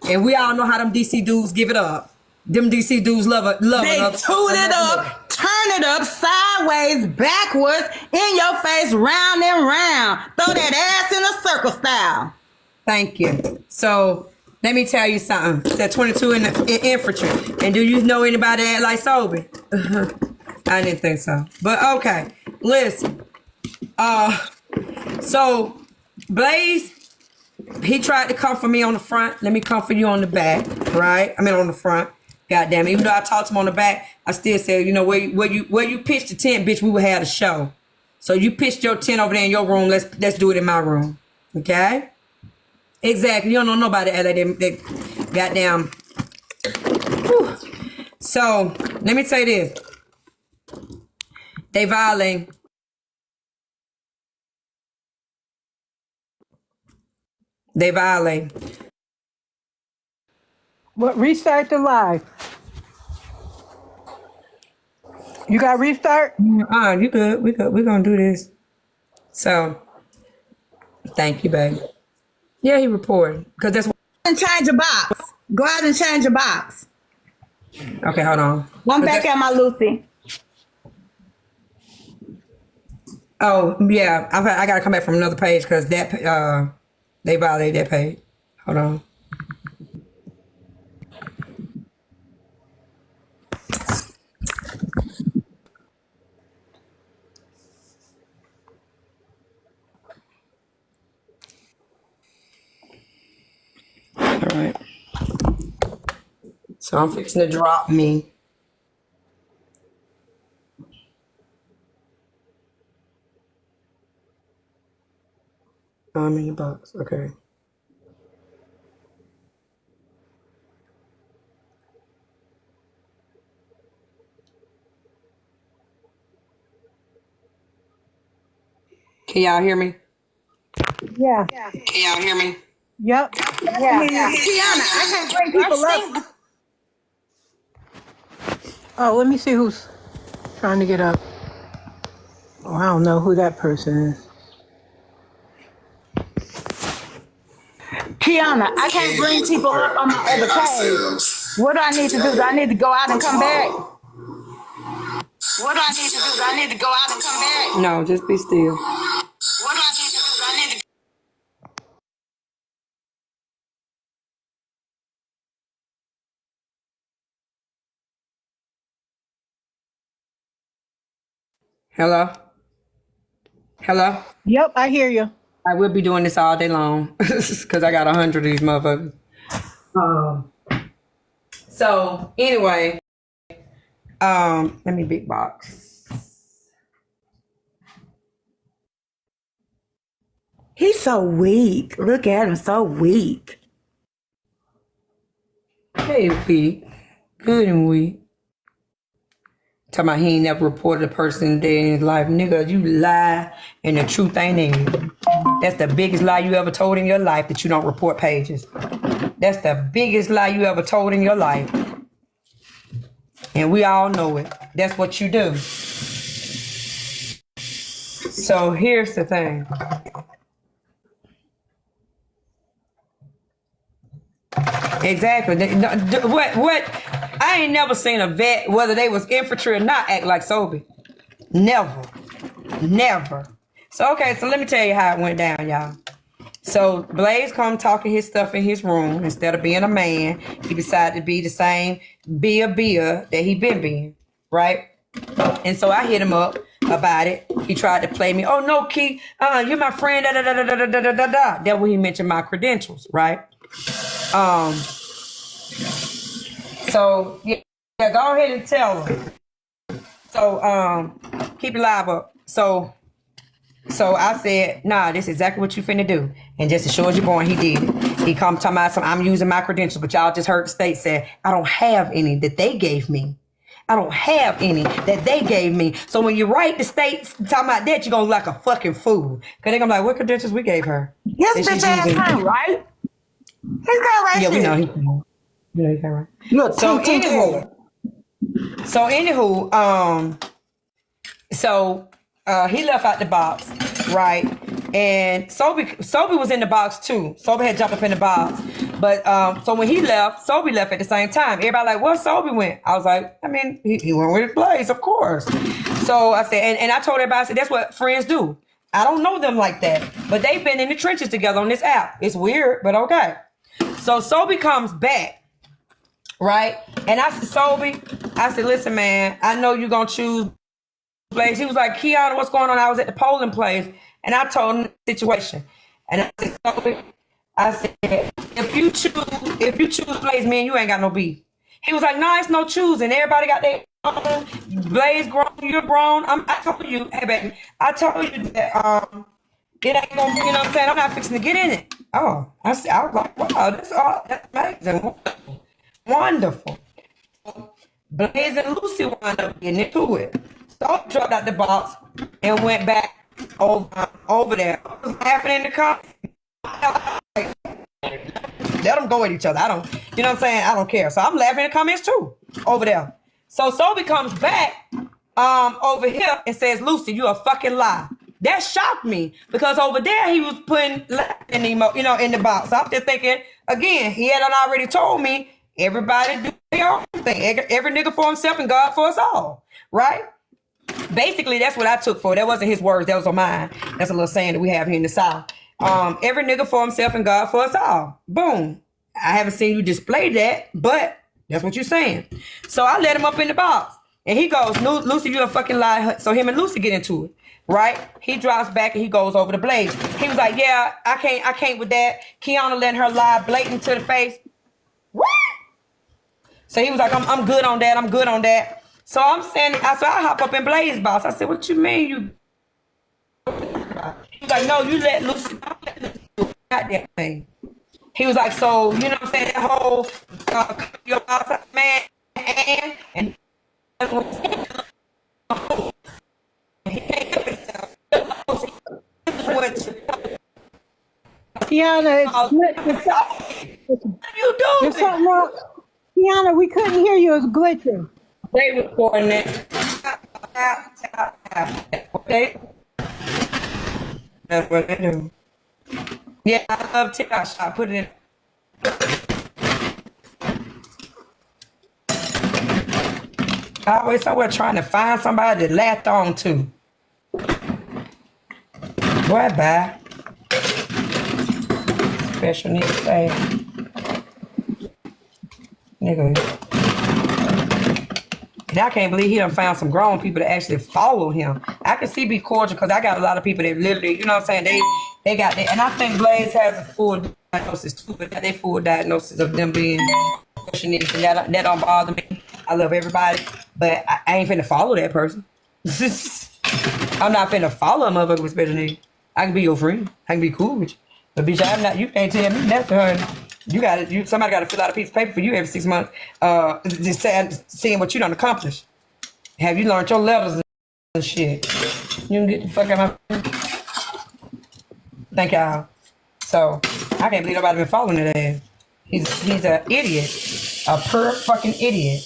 And we all know how them DC dudes give it up. Them DC dudes love it. They toot it up, turn it up, sideways, backwards, in your face, round and round. Throw that ass in a circle style. Thank you. So let me tell you something. That 22 in infantry. And do you know anybody that like Sobe? I didn't think so. But okay. Listen. So Blaze, he tried to come for me on the front. Let me come for you on the back. Right? I mean on the front. Goddamn. Even though I talked to him on the back, I still said, you know, where you pitched the tent, bitch, we would have a show. So you pitched your tent over there in your room. Let's do it in my room. Okay? Exactly. You don't know nobody that they goddamn. Whew. So let me tell you this. They violate. What? Restart the live. You got restart? You good. We good. We're gonna do this. So thank you, baby. Yeah, he reported. Because that's And change your box. Go out and change your box. okay, hold on. I'm back at my Lucy. Oh, yeah. I gotta come back from another page because that they violated that page. Hold on. All right. So I'm fixing to drop me. How many bucks? Okay. Can y'all hear me? Yeah. Can y'all hear me? Yep. Yeah. Kiana, I can't bring people up. Oh, let me see who's trying to get up. Oh, I don't know who that person is. Kiana, I can't bring people up on my other page. What do I need to do? Do I need to go out and come back? What do I need to do? Do I need to go out and come back? No, just be still. What do I need to do? Do I need to... Hello? Hello? Yep, I hear you. I will be doing this all day long because I got 100 of these motherfuckers. So anyway, let me big box. He's so weak. Look at him, so weak. Hey, weak. Good and weak. Talking about he ain't never reported a person dead in his life. Nigga, you lie and the truth ain't in you. That's the biggest lie you ever told in your life, that you don't report pages. That's the biggest lie you ever told in your life. And we all know it. That's what you do. So here's the thing. Exactly. What? I ain't never seen a vet, whether they was infantry or not, act like Sobe. Never. So, okay, so let me tell you how it went down, y'all. So Blaze come talking his stuff in his room. Instead of being a man, he decided to be the same beer that he been being, right? And so I hit him up about it. He tried to play me. Oh no, Key, you're my friend. Da da da da da da da da da. That's when he mentioned my credentials, right? So yeah, go ahead and tell him. So keep it live up. So I said, nah, this is exactly what you finna do. And just as sure as you're born, he did it. He come talking about I'm using my credentials, but y'all just heard the state say, I don't have any that they gave me. I don't have any that they gave me. So when you write the states talking about that, you're gonna look like a fucking fool. Cause they're gonna be like, what credentials we gave her? Yes, bitch ass time, right? He's got right Yeah, shit. we know he can. Yeah, he can right. Look, So he left out the box, right? And Sobe was in the box too. Sobe had jumped up in the box. But so when he left, Sobe left at the same time. Everybody like, where Sobe went? I was like, I mean, he went with Blaze, of course. So I said, and I told everybody, I said, that's what friends do. I don't know them like that. But they've been in the trenches together on this app. It's weird, but okay. So Sobe comes back. Right? And I said, Sobe, I said, listen, man, I know you're going to choose Blaze. He was like, Kiana, what's going on? I was at the polling place. And I told him the situation. And I said, Sobe, I said, if you choose Blaze, me and you ain't got no beef. He was like, no, it's no choosing. Everybody got their own. Blaze grown, you're grown. I told you, hey, baby, I told you that it ain't going to, you know what I'm saying? I'm not fixing to get in it. Oh, I was like, wow, that's amazing. Wonderful. Blaze and Lucy wound up getting into it. So I dropped out the box and went back over there. I was laughing in the car. Let them go at each other. I don't, you know what I'm saying? I don't care. So I'm laughing in the comments too over there. So Sobe comes back over here and says, Lucy, you a fucking lie. That shocked me because over there he was putting in the box. So I'm just thinking, again, he had already told me everybody do their own thing. Every nigga for himself and God for us all. Right? Basically, that's what I took for it. That wasn't his words. That was on mine. That's a little saying that we have here in the South. Every nigga for himself and God for us all. Boom. I haven't seen you display that, but that's what you're saying. So I let him up in the box. And he goes, Lucy, you a fucking lie. So him and Lucy get into it. Right? He drops back and he goes over to Blaze. He was like, yeah, I can't with that. Kiana letting her lie blatant to the face. What? So he was like, I'm good on that. I'm good on that. So I'm saying, I hop up in Blaze's box. I said, what you mean you? He was like, no, you let Lucy, don't let Lucy do that thing. He was like, so, you know what I'm saying, that whole, your man, and he can't help himself. Tiana, What are you doing? there's something wrong. Tiana, we couldn't hear you. It's glitching. They recording it. Okay? That's what they do. Yeah, I love TikTok shop. Put it in. I always somewhere trying to find somebody to latch on to. Boy, bye. Special needs say. Nigga. And I can't believe he done found some grown people that actually follow him. I can see be cordial because I got a lot of people that literally, you know what I'm saying, they got that. And I think Blaze has a full diagnosis too, but they full diagnosis of them being special needs. And that don't bother me. I love everybody, but I ain't finna follow that person. I'm not finna follow a motherfucker with special needs. I can be your friend. I can be cool with you. But bitch, I'm not, you can't tell me nothing, honey. You got it. Somebody got to fill out a piece of paper for you every 6 months. Just seeing what you done accomplished. Have you learned your levels and shit? You can get the fuck out of my. Thank y'all. So I can't believe nobody been following that ass. He's an idiot, a pure fucking idiot,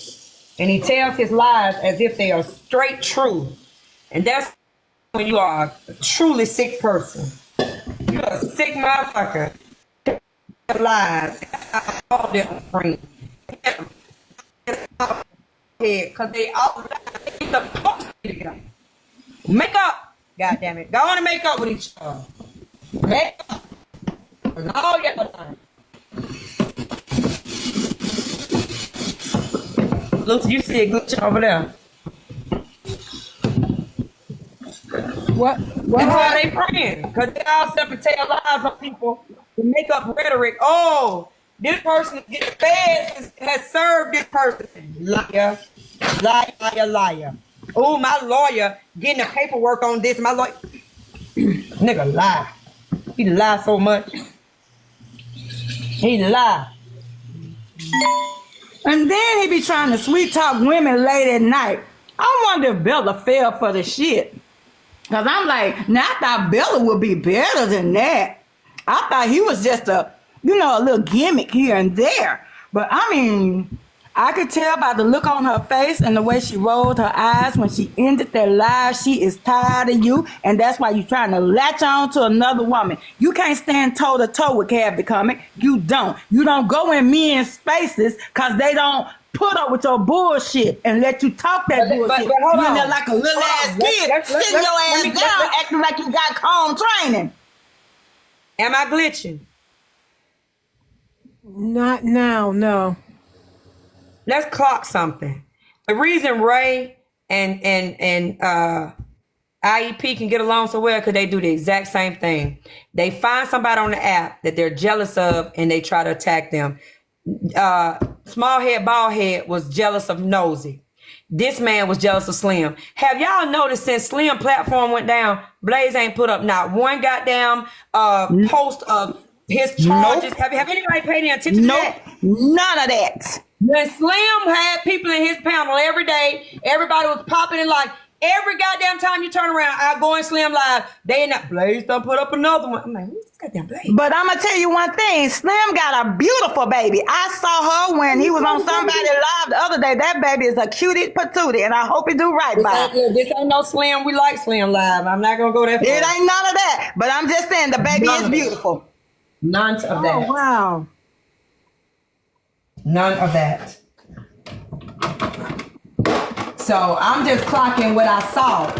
and he tells his lies as if they are straight true. And that's when you are a truly sick person. You're a sick motherfucker. Lies. All them friends. Because they all supposed to be together. Make up. God damn it. Go on and make up with each other. Make up. All your time. Look, you see a glitch over there. What? That's how they praying. Because they all step and tell lies on people to make up rhetoric. Oh, this person, the feds has served this person. Liar. Liar, liar, liar. Oh, my lawyer getting the paperwork on this. My lawyer. Nigga lie. He lie so much. He lie. And then he be trying to sweet talk women late at night. I wonder if Bella fell for the shit. Because I'm like, now I thought Bella would be better than that. I thought he was just a little gimmick here and there. But I mean, I could tell by the look on her face and the way she rolled her eyes when she ended their lives, she is tired of you. And that's why you're trying to latch on to another woman. You can't stand toe to toe with Cab DeComic. You don't. You don't go in men's spaces because they don't put up with your bullshit and let you talk that bullshit. But hold you in on. there like a little ass kid, sitting your ass down, acting like you got calm training. Am I glitching? Not now, no. Let's clock something. The reason Ray and IEP can get along so well because they do the exact same thing. They find somebody on the app that they're jealous of and they try to attack them. Small head, bald head was jealous of Nosy. This man was jealous of Slim. Have y'all noticed since Slim platform went down, Blaze ain't put up not one goddamn post of his charges? Nope. Have anybody paid any attention to that? None of that. When Slim had people in his panel every day, everybody was popping and like, every goddamn time you turn around, I go in Slim Live, they in that Blaze done put up another one. I'm like, who's this goddamn Blaze? But I'm gonna tell you one thing, Slim got a beautiful baby. I saw her when he was on Somebody Live the other day. That baby is a cutie patootie, and I hope he do right by her. This ain't no Slim. We like Slim Live. I'm not gonna go that far. It ain't none of that. But I'm just saying the baby is beautiful. None of that. Oh, wow. None of that. So I'm just clocking what I saw.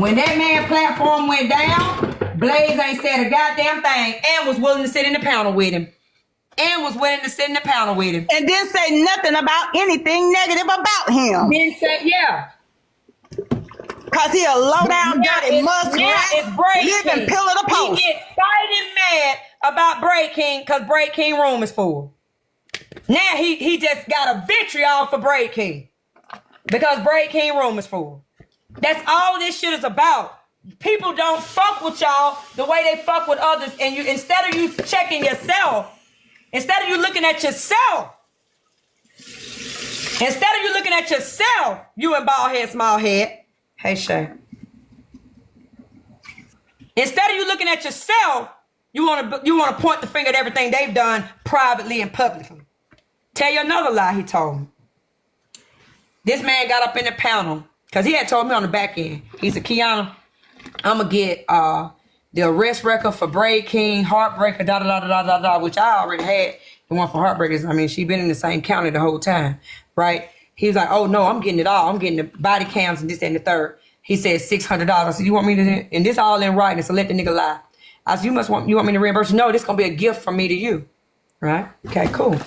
When that man platform went down, Blaze ain't said a goddamn thing and was willing to sit in the panel with him. And didn't say nothing about anything negative about him. Didn't say, yeah. Cause he a low down dirty muskrat, living pillar to post. He get fighting mad about Braid King because Braid King room is full. Now he just got a vitriol for Braid King because Braid King room is full. That's all this shit is about. people don't fuck with y'all the way they fuck with others. And you, instead of you checking yourself, instead of you looking at yourself, you and bald head, small head. Hey, Shay. Instead of you looking at yourself, you want to point the finger at everything they've done privately and publicly. Tell you another lie he told me. This man got up in the panel because he had told me on the back end. He said, Kiana, I'm going to get the arrest record for Braid King, Heartbreaker, which I already had. The one for Heartbreakers. I mean, she been in the same county the whole time, right? He was like, oh, no, I'm getting it all. I'm getting the body cams and this, that, and the third. He said $600. I said, you want me to, and this all in writing, so let the nigga lie. I said, you want me to reimburse you? No, this going to be a gift from me to you, right? Okay, cool.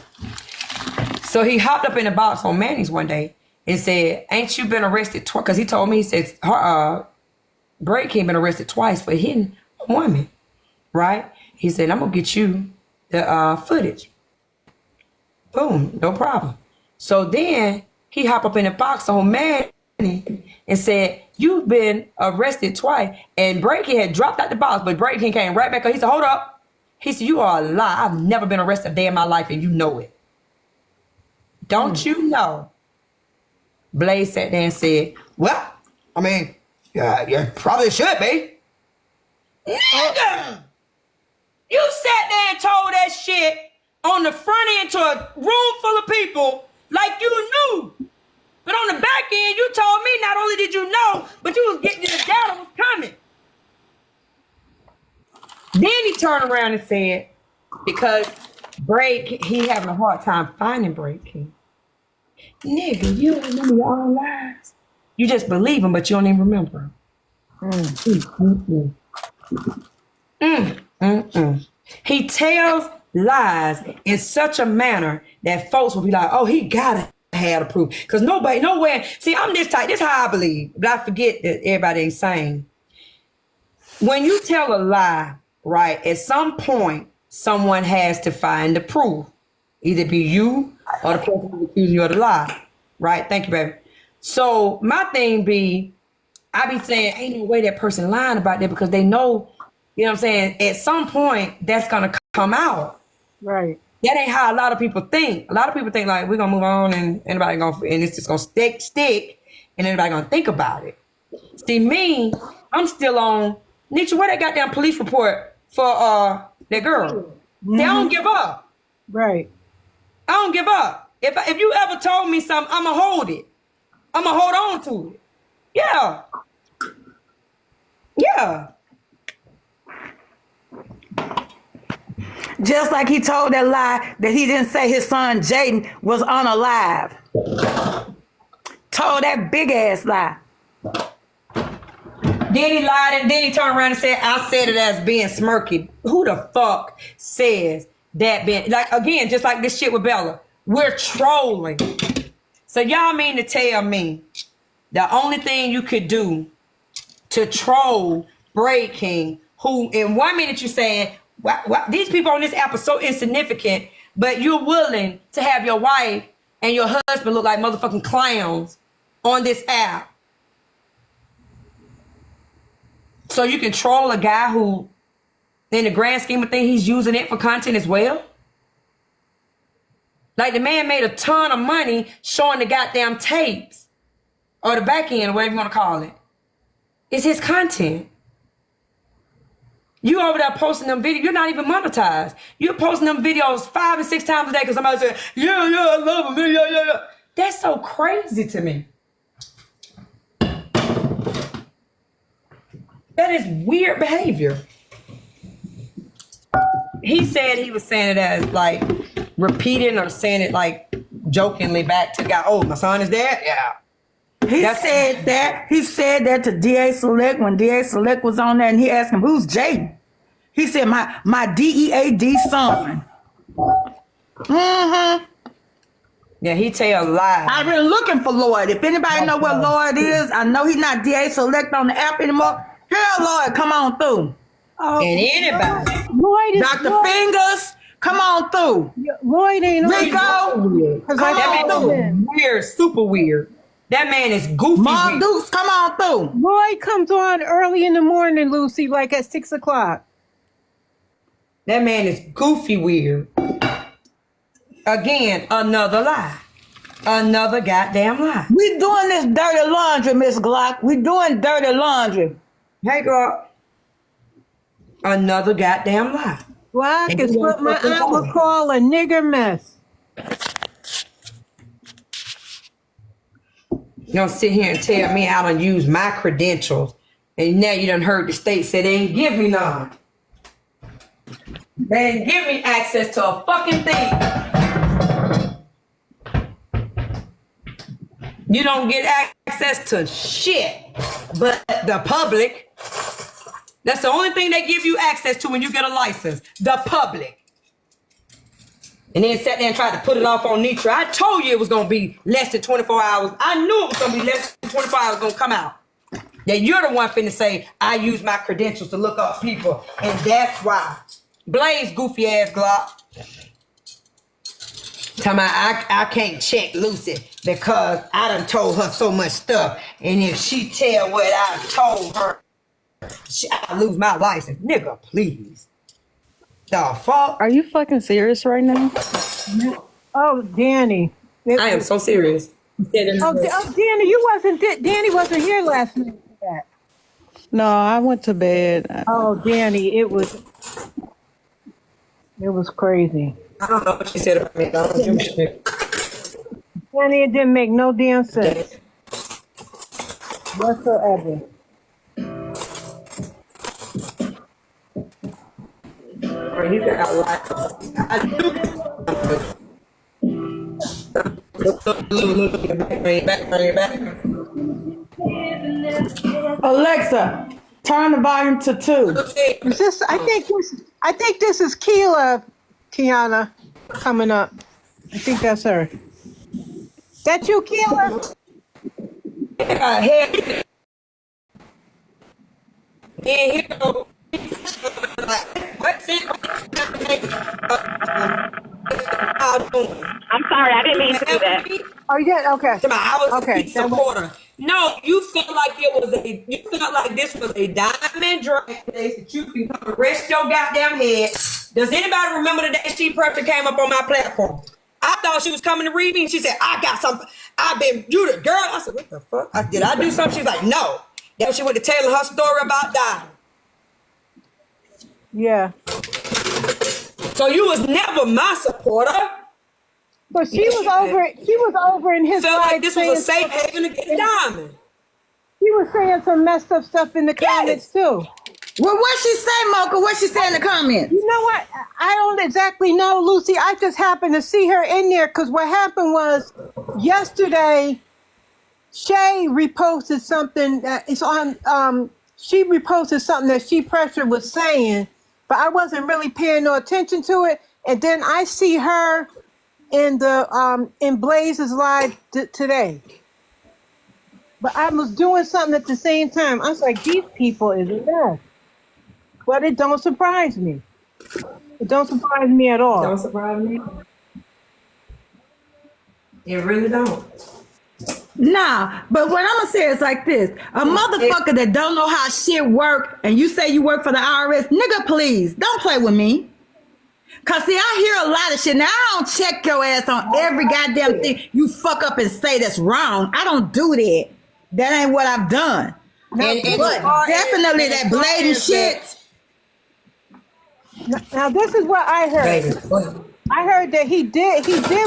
So he hopped up in the box on Manny's one day and said, ain't you been arrested twice? Because he told me, he said, Braid King been arrested twice for hitting a woman, right? He said, I'm going to get you the footage. Boom, no problem. So then he hopped up in the box on Manny and said, you've been arrested twice. And Braid King had dropped out the box, but Braid King came right back up. He said, hold up. He said, you are a lie. I've never been arrested a day in my life, and you know it. Don't you know? Blaze sat there and said, well, I mean, you probably should be. Nigga! You sat there and told that shit on the front end to a room full of people like you knew. But on the back end, you told me not only did you know, but you was getting the data was coming. Then he turned around and said, because he having a hard time finding Braid King. Nigga, you don't remember your own lies. You just believe them, but you don't even remember them. He tells lies in such a manner that folks will be like, oh, he gotta have the proof. Because nowhere, see, I'm this type, this is how I believe, but I forget that everybody ain't saying. When you tell a lie, right, at some point, someone has to find the proof. Either be you or the person who's accusing you of the lie. Right? Thank you, baby. So my thing be, I be saying, ain't no way that person lying about that because they know, you know what I'm saying? At some point, that's going to come out. Right. That ain't how a lot of people think. A lot of people think like, we're going to move on and anybody and it's just going to stick and anybody going to think about it. See, me, I'm still on, Nietzsche, where that goddamn police report for that girl? Mm-hmm. They don't give up. Right. I don't give up. If you ever told me something, I'ma hold it. I'ma hold on to it. Yeah. Yeah. Just like he told that lie that he didn't say his son Jaden was unalive. Told that big ass lie. Then he lied and then he turned around and said, I said it as being smirky. Who the fuck says that being, like, again, just like this shit with Bella, we're trolling. So y'all mean to tell me the only thing you could do to troll Braid King, who in 1 minute you're saying, these people on this app are so insignificant, but you're willing to have your wife and your husband look like motherfucking clowns on this app. So you can troll a guy who, in the grand scheme of things, he's using it for content as well. Like the man made a ton of money showing the goddamn tapes or the back end, or whatever you want to call it. It's his content. You over there posting them videos, you're not even monetized. You're posting them videos 5 and 6 times a day because somebody said, yeah, I love him, yeah. That's so crazy to me. That is weird behavior. He said he was saying it as like repeating or saying it like jokingly back to God. Oh, my son is dead? Yeah. He said that to DA Select when DA Select was on there and he asked him, who's Jaden? He said, my DEAD son. Mm-hmm. Yeah, he tell lies. I've been looking for Lloyd. If anybody know where Lloyd is, I know he's not DA Select on the app anymore. Here, Lloyd, come on through. And anybody. Lloyd is Dr. Fingers, come on through. Lloyd ain't Rico, on. come on through. Weird, super weird. That man is goofy. Mom Dukes, come on through. Roy comes on early in the morning, Lucy, like at 6 o'clock. That man is goofy weird. Again, another lie. Another goddamn lie. We doing this dirty laundry, Miss Glock. We doing dirty laundry. Hey, girl. Another goddamn lie. Black is what my aunt would call a nigger mess. You don't sit here and tell me I done use my credentials, and now you done heard the state say they ain't give me none. They didn't give me access to a fucking thing. You don't get access to shit, but the public. That's the only thing they give you access to when you get a license. The public. And then sat there and tried to put it off on Nitra. I told you it was going to be less than 24 hours. I knew it was going to be less than 24 hours going to come out. That you're the one finna say, I use my credentials to look up people. And that's why. Blaze goofy ass Glock. Tell me I can't check Lucy because I done told her so much stuff. And if she tell what I told her, I lose my license. Nigga, please. The fuck? Are you fucking serious right now? Oh, Danny. I am so serious. Oh, Danny, you wasn't. Danny wasn't here last night for that. No, I went to bed. Oh, Danny, it was crazy. I don't know what she said about me. I don't do shit. Danny, it didn't make no damn sense whatsoever. You got a lot. I do. Alexa, turn the volume to 2. Is this? I think this is Keela, Tiana, coming up. I think that's her. That you, Keela? Here go. What's it? I'm sorry, I didn't mean to do that. Oh, yeah. Okay. I was Okay, a supporter. No, you felt like this was a diamond drag place that you can come and rest your goddamn head. Does anybody remember the day she Pressure came up on my platform? I thought she was coming to read me, and she said, I got something. You the girl. I said, what the fuck? Did I do something? She's like, no. Then she went to telling her story about dying. Yeah. So you was never my supporter. But she was over in his Felt life. like this was a safe haven to get diamond. She was saying some messed up stuff in the comments too. Well, what she say, Mocha? What she say in the comments? You know what? I don't exactly know, Lucy. I just happened to see her in there because what happened was yesterday, Shay reposted something that is on. She reposted something that She Pressure was saying, but I wasn't really paying no attention to it. And then I see her in the in Blaze's live today. But I was doing something at the same time. I was like, these people is a mess. But it don't surprise me. It don't surprise me at all. Don't surprise me. It really don't. Nah, but what I'm gonna say is like this: a motherfucker that don't know how shit work, and you say you work for the IRS, nigga, please don't play with me. Cause see, I hear a lot of shit. Now I don't check your ass on every goddamn thing you fuck up and say that's wrong. I don't do that. That ain't what I've done. And But definitely that blatant shit. Now this is what I heard. I heard that he did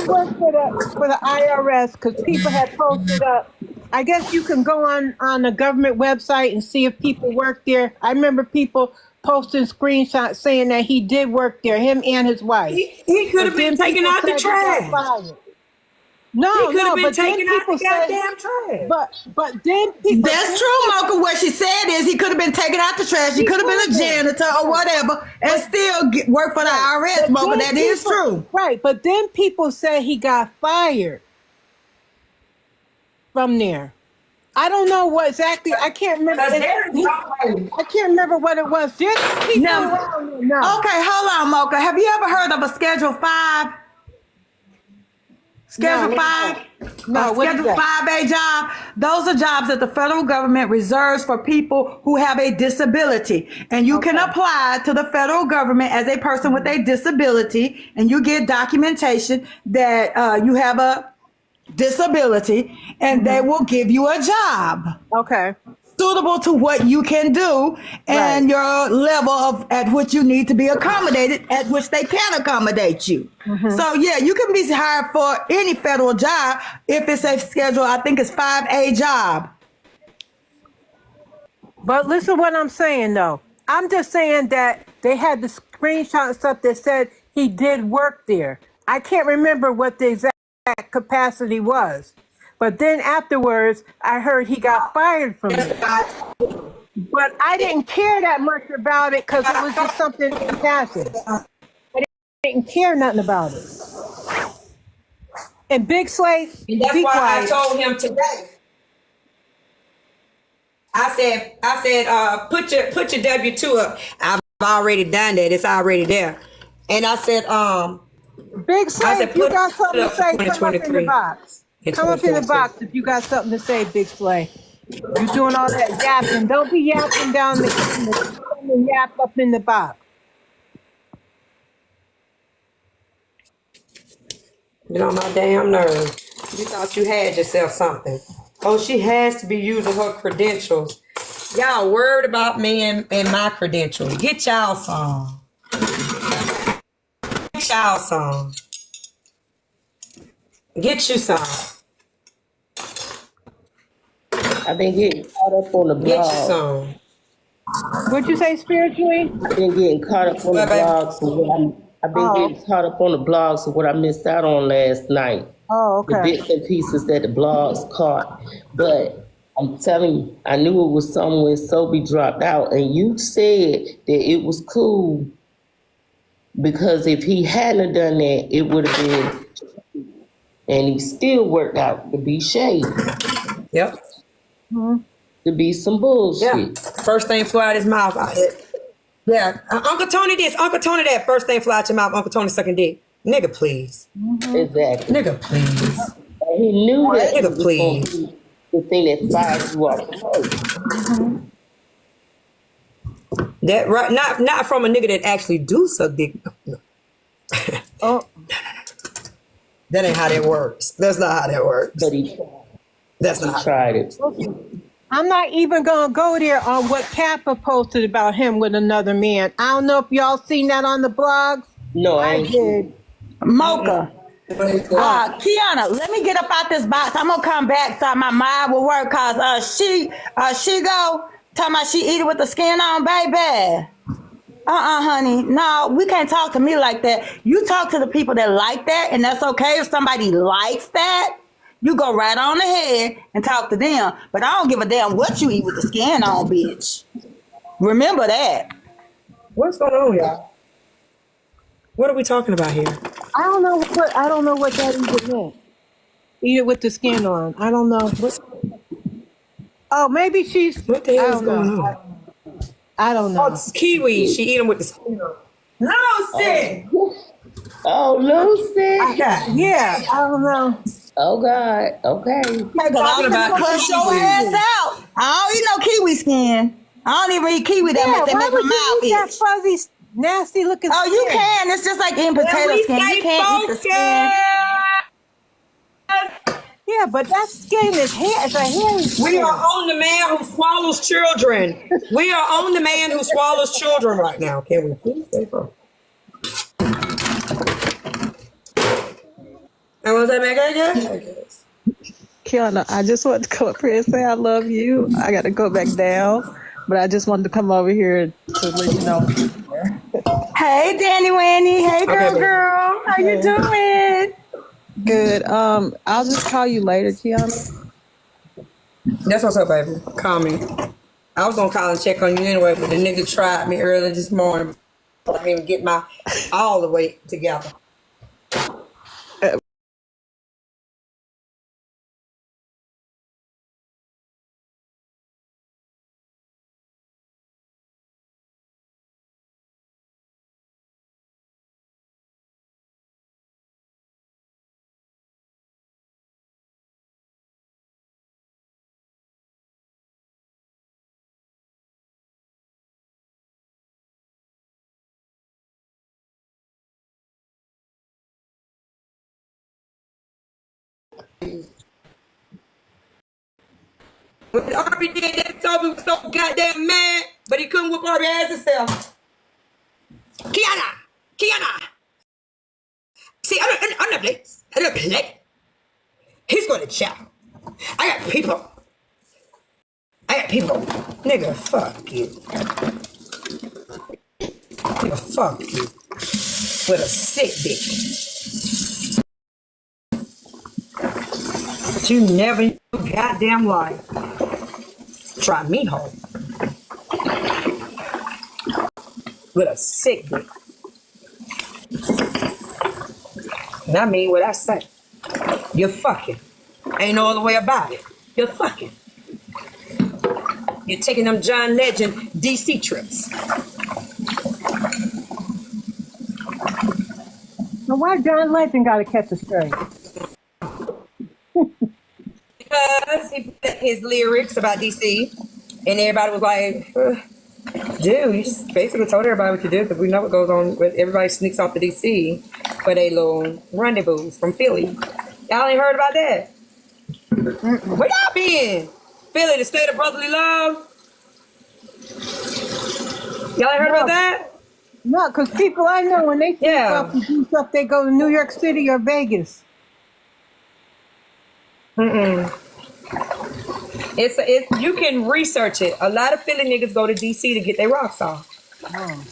work for the IRS because people had posted up. I guess you can go on the government website and see if people work there. I remember people posting screenshots saying that he did work there, him and his wife. He could have been taken out the trash. No, he could have been but taken out the said, goddamn trash. But then people. That's true, Mocha. What she said is he could have been taken out the trash. He could have been a janitor or whatever and still work for the IRS, Mocha. That is true. Right, but then people said he got fired from there. I don't know what exactly. I can't remember. I can't remember what it was. There's people around there now. Okay, hold on, Mocha. Have you ever heard of a Schedule 5? Schedule No, 5, no, what is Schedule that? 5A job, those are jobs that the federal government reserves for people who have a disability. And you can Okay. apply to the federal government as a person with a disability, and you get documentation that you have a disability, and they will give you a job Okay. suitable to what you can do and your level of at which you need to be accommodated, at which they can accommodate you. So yeah, you can be hired for any federal job if it's a schedule. I think it's 5A job. But listen what I'm saying though. I'm just saying that they had the screenshot and stuff that said he did work there. I can't remember what the exact capacity was. But then afterwards, I heard he got fired from it. But I didn't care that much about it because it was just something passing. I didn't care nothing about it. And Big Slay, And that's be why quiet. I told him today. I said, put your W-2 up. I've already done that. It's already there. And I said, Big Slay, if you put got something it to up say, for come up in the 2023. box. In Come up in the 2022. box if you got something to say, Big Slay. You doing all that yapping. Don't be yapping down the comments. Come and yap up in the box. Get on my damn nerves. You thought you had yourself something. Oh, she has to be using her credentials. Y'all worried about me and my credentials. Get y'all some. Get y'all some. Get you some. I've been getting caught up on the Get you blog. some. What'd you say, spiritually? I've been getting caught up on the What, baby? blogs and I've been Oh, getting caught up on the blogs of what I missed out on last night. oh, The okay. bits and pieces that the blogs caught. But I'm telling you, I knew it was somewhere Sobe dropped out, and you said that it was cool because if he hadn't done that, it would have been, and he still worked out to be shady, Yep. to be some Yeah. bullshit. First thing flew out his mouth. Yeah. Uncle Tony this, Uncle Tony that. First thing flew out your mouth, Uncle Tony sucking dick. Nigga, please. Exactly. Nigga, please. And he knew that it Nigga, was please. going to be the thing that fired you off first. That right, not from a nigga that actually do suck dick. No. Oh, That ain't how that works. That's not how that works. But he That's not how tried it. I'm not even gonna go there on what Kappa posted about him with another man. I don't know if y'all seen that on the blogs. No, I I ain't. did. Mocha. Kiana, let me get up out this box. I'm gonna come back so my mind will work. Cause she go talking about she eat it with the skin on, baby. Honey. No, we can't talk to me like that. You talk to the people that like that, and that's okay. If somebody likes that, you go right on ahead and talk to them. But I don't give a damn what you eat with the skin on, bitch. Remember that. What's going on, y'all? What are we talking about here? I don't know what that even meant. Eat it with the skin on. I don't know. Oh, maybe she's. What the I hell is don't going know. on? I don't Oh, know. it's kiwi. She eat them with the skin on. Lucy! Oh, Lucy. Yeah, I don't know. Oh, God. Okay. Hey, cause I'm Talking about gonna push your kiwi. ass out. I don't eat no kiwi skin. I don't even eat kiwi that Yeah, much. That why make would my you eat that mouth itch. fuzzy, nasty looking? Oh, you skin? can. It's just like eating potato skin. You can't eat the skin. Yeah, but that skin is hair. It's a hairy skin. We are on the man who swallows children. We are on the man who swallows children right now. Can we please stay from? And was that make again? Kiana, I just wanted to come up here and say I love you. I got to go back down, but I just wanted to come over here to let you know. Hey, Danny Wanny. Hey, Okay, baby. girl. How you doing? Good. I'll just call you later, Kiana. That's what's up, baby. Call me. I was gonna call and check on you anyway, but the nigga tried me earlier this morning. I didn't even get my all the way together. When Arby did that, Toby was so goddamn mad, but he couldn't whoop Arby ass himself. Kiana. See, I'm not play. He's going to jail. I got people. Nigga, fuck you. Nigga, fuck you. With a sick dick. But you never in your goddamn life try me home. With a sick dick. And I mean what I say. You're fucking. Ain't no other way about it. You're fucking. You're taking them John Legend DC trips. Now why John Legend gotta catch a stray? Because he put his lyrics about DC, and everybody was like, dude, you just basically told everybody what you do, because we know what goes on when everybody sneaks off to DC for their little rendezvous from Philly. Y'all ain't heard about that? Where y'all been? Philly, the state of brotherly love? Y'all ain't heard about that? No, because people I know, when they sneak off and do stuff, they go to New York City or Vegas. It's you can research it. A lot of Philly niggas go to DC to get their rocks off. Oh.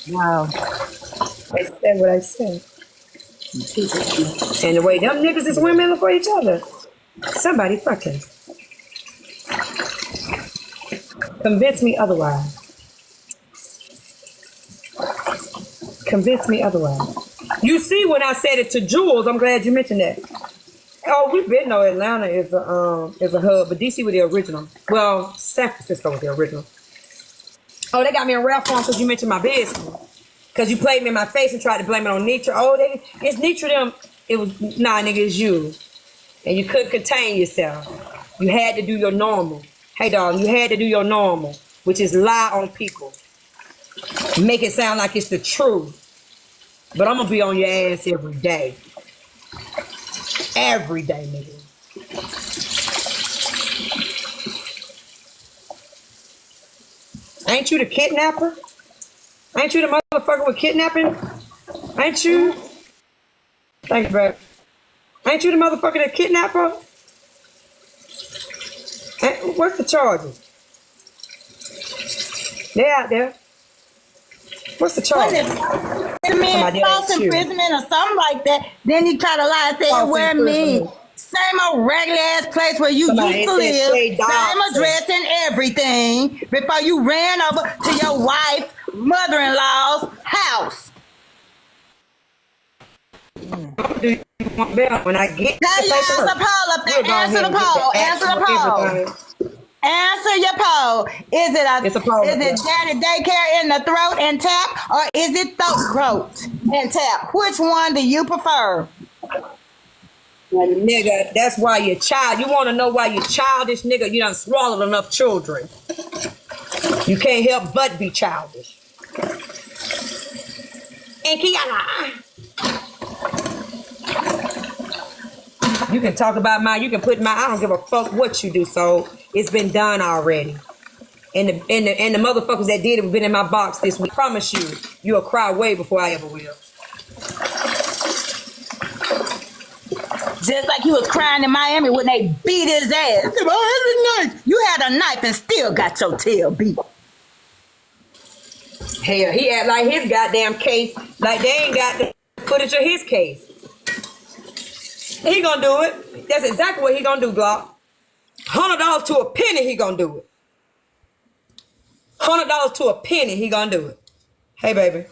Wow. I said what I said. And the way them niggas is women for each other. Somebody fucking. Convince me otherwise. Convince me otherwise. You see, when I said it to Jules, I'm glad you mentioned that. Oh, we been know Atlanta is a hub, but DC was the original. Well, San Francisco was the original. Oh, they got me in rap form because you mentioned my business. Because you played me in my face and tried to blame it on Nitra. Oh, it's Nitra them. It was, nah, nigga, it's you. And you couldn't contain yourself. You had to do your normal. Hey, dog, you had to do your normal, which is lie on people. Make it sound like it's the truth. But I'm going to be on your ass every day. Every day, nigga. Ain't you the kidnapper? Ain't you the motherfucker with kidnapping? Ain't you? Thank you, bro. Ain't you the motherfucker that kidnapped her? What's the charges? They out there. What's the charge? False imprisonment or something like that. Then you try to lie and say, where me? Same old regular ass place where you used to live. Same address and everything. Before you ran over to your wife, mother-in-law's house. When I get answer the poll up there. Answer the poll. Answer the poll. Answer your poll. Is it daddy daycare in the throat and tap, or is it throat and tap? Which one do you prefer? Well, nigga, that's why you're child. You want to know why you're childish, nigga? You done swallowed enough children. You can't help but be childish. And Kiana. You can talk about you can put I don't give a fuck what you do, so it's been done already. And the motherfuckers that did it have been in my box this week. I promise you'll cry way before I ever will. Just like you was crying in Miami when they beat his ass. You had a knife and still got your tail beat. Hell, he had like his goddamn case, like they ain't got the footage of his case. He gonna do it. That's exactly what he gonna do, Glock. $100 to a penny, he gonna do it. $100 to a penny, he gonna do it. Hey, baby.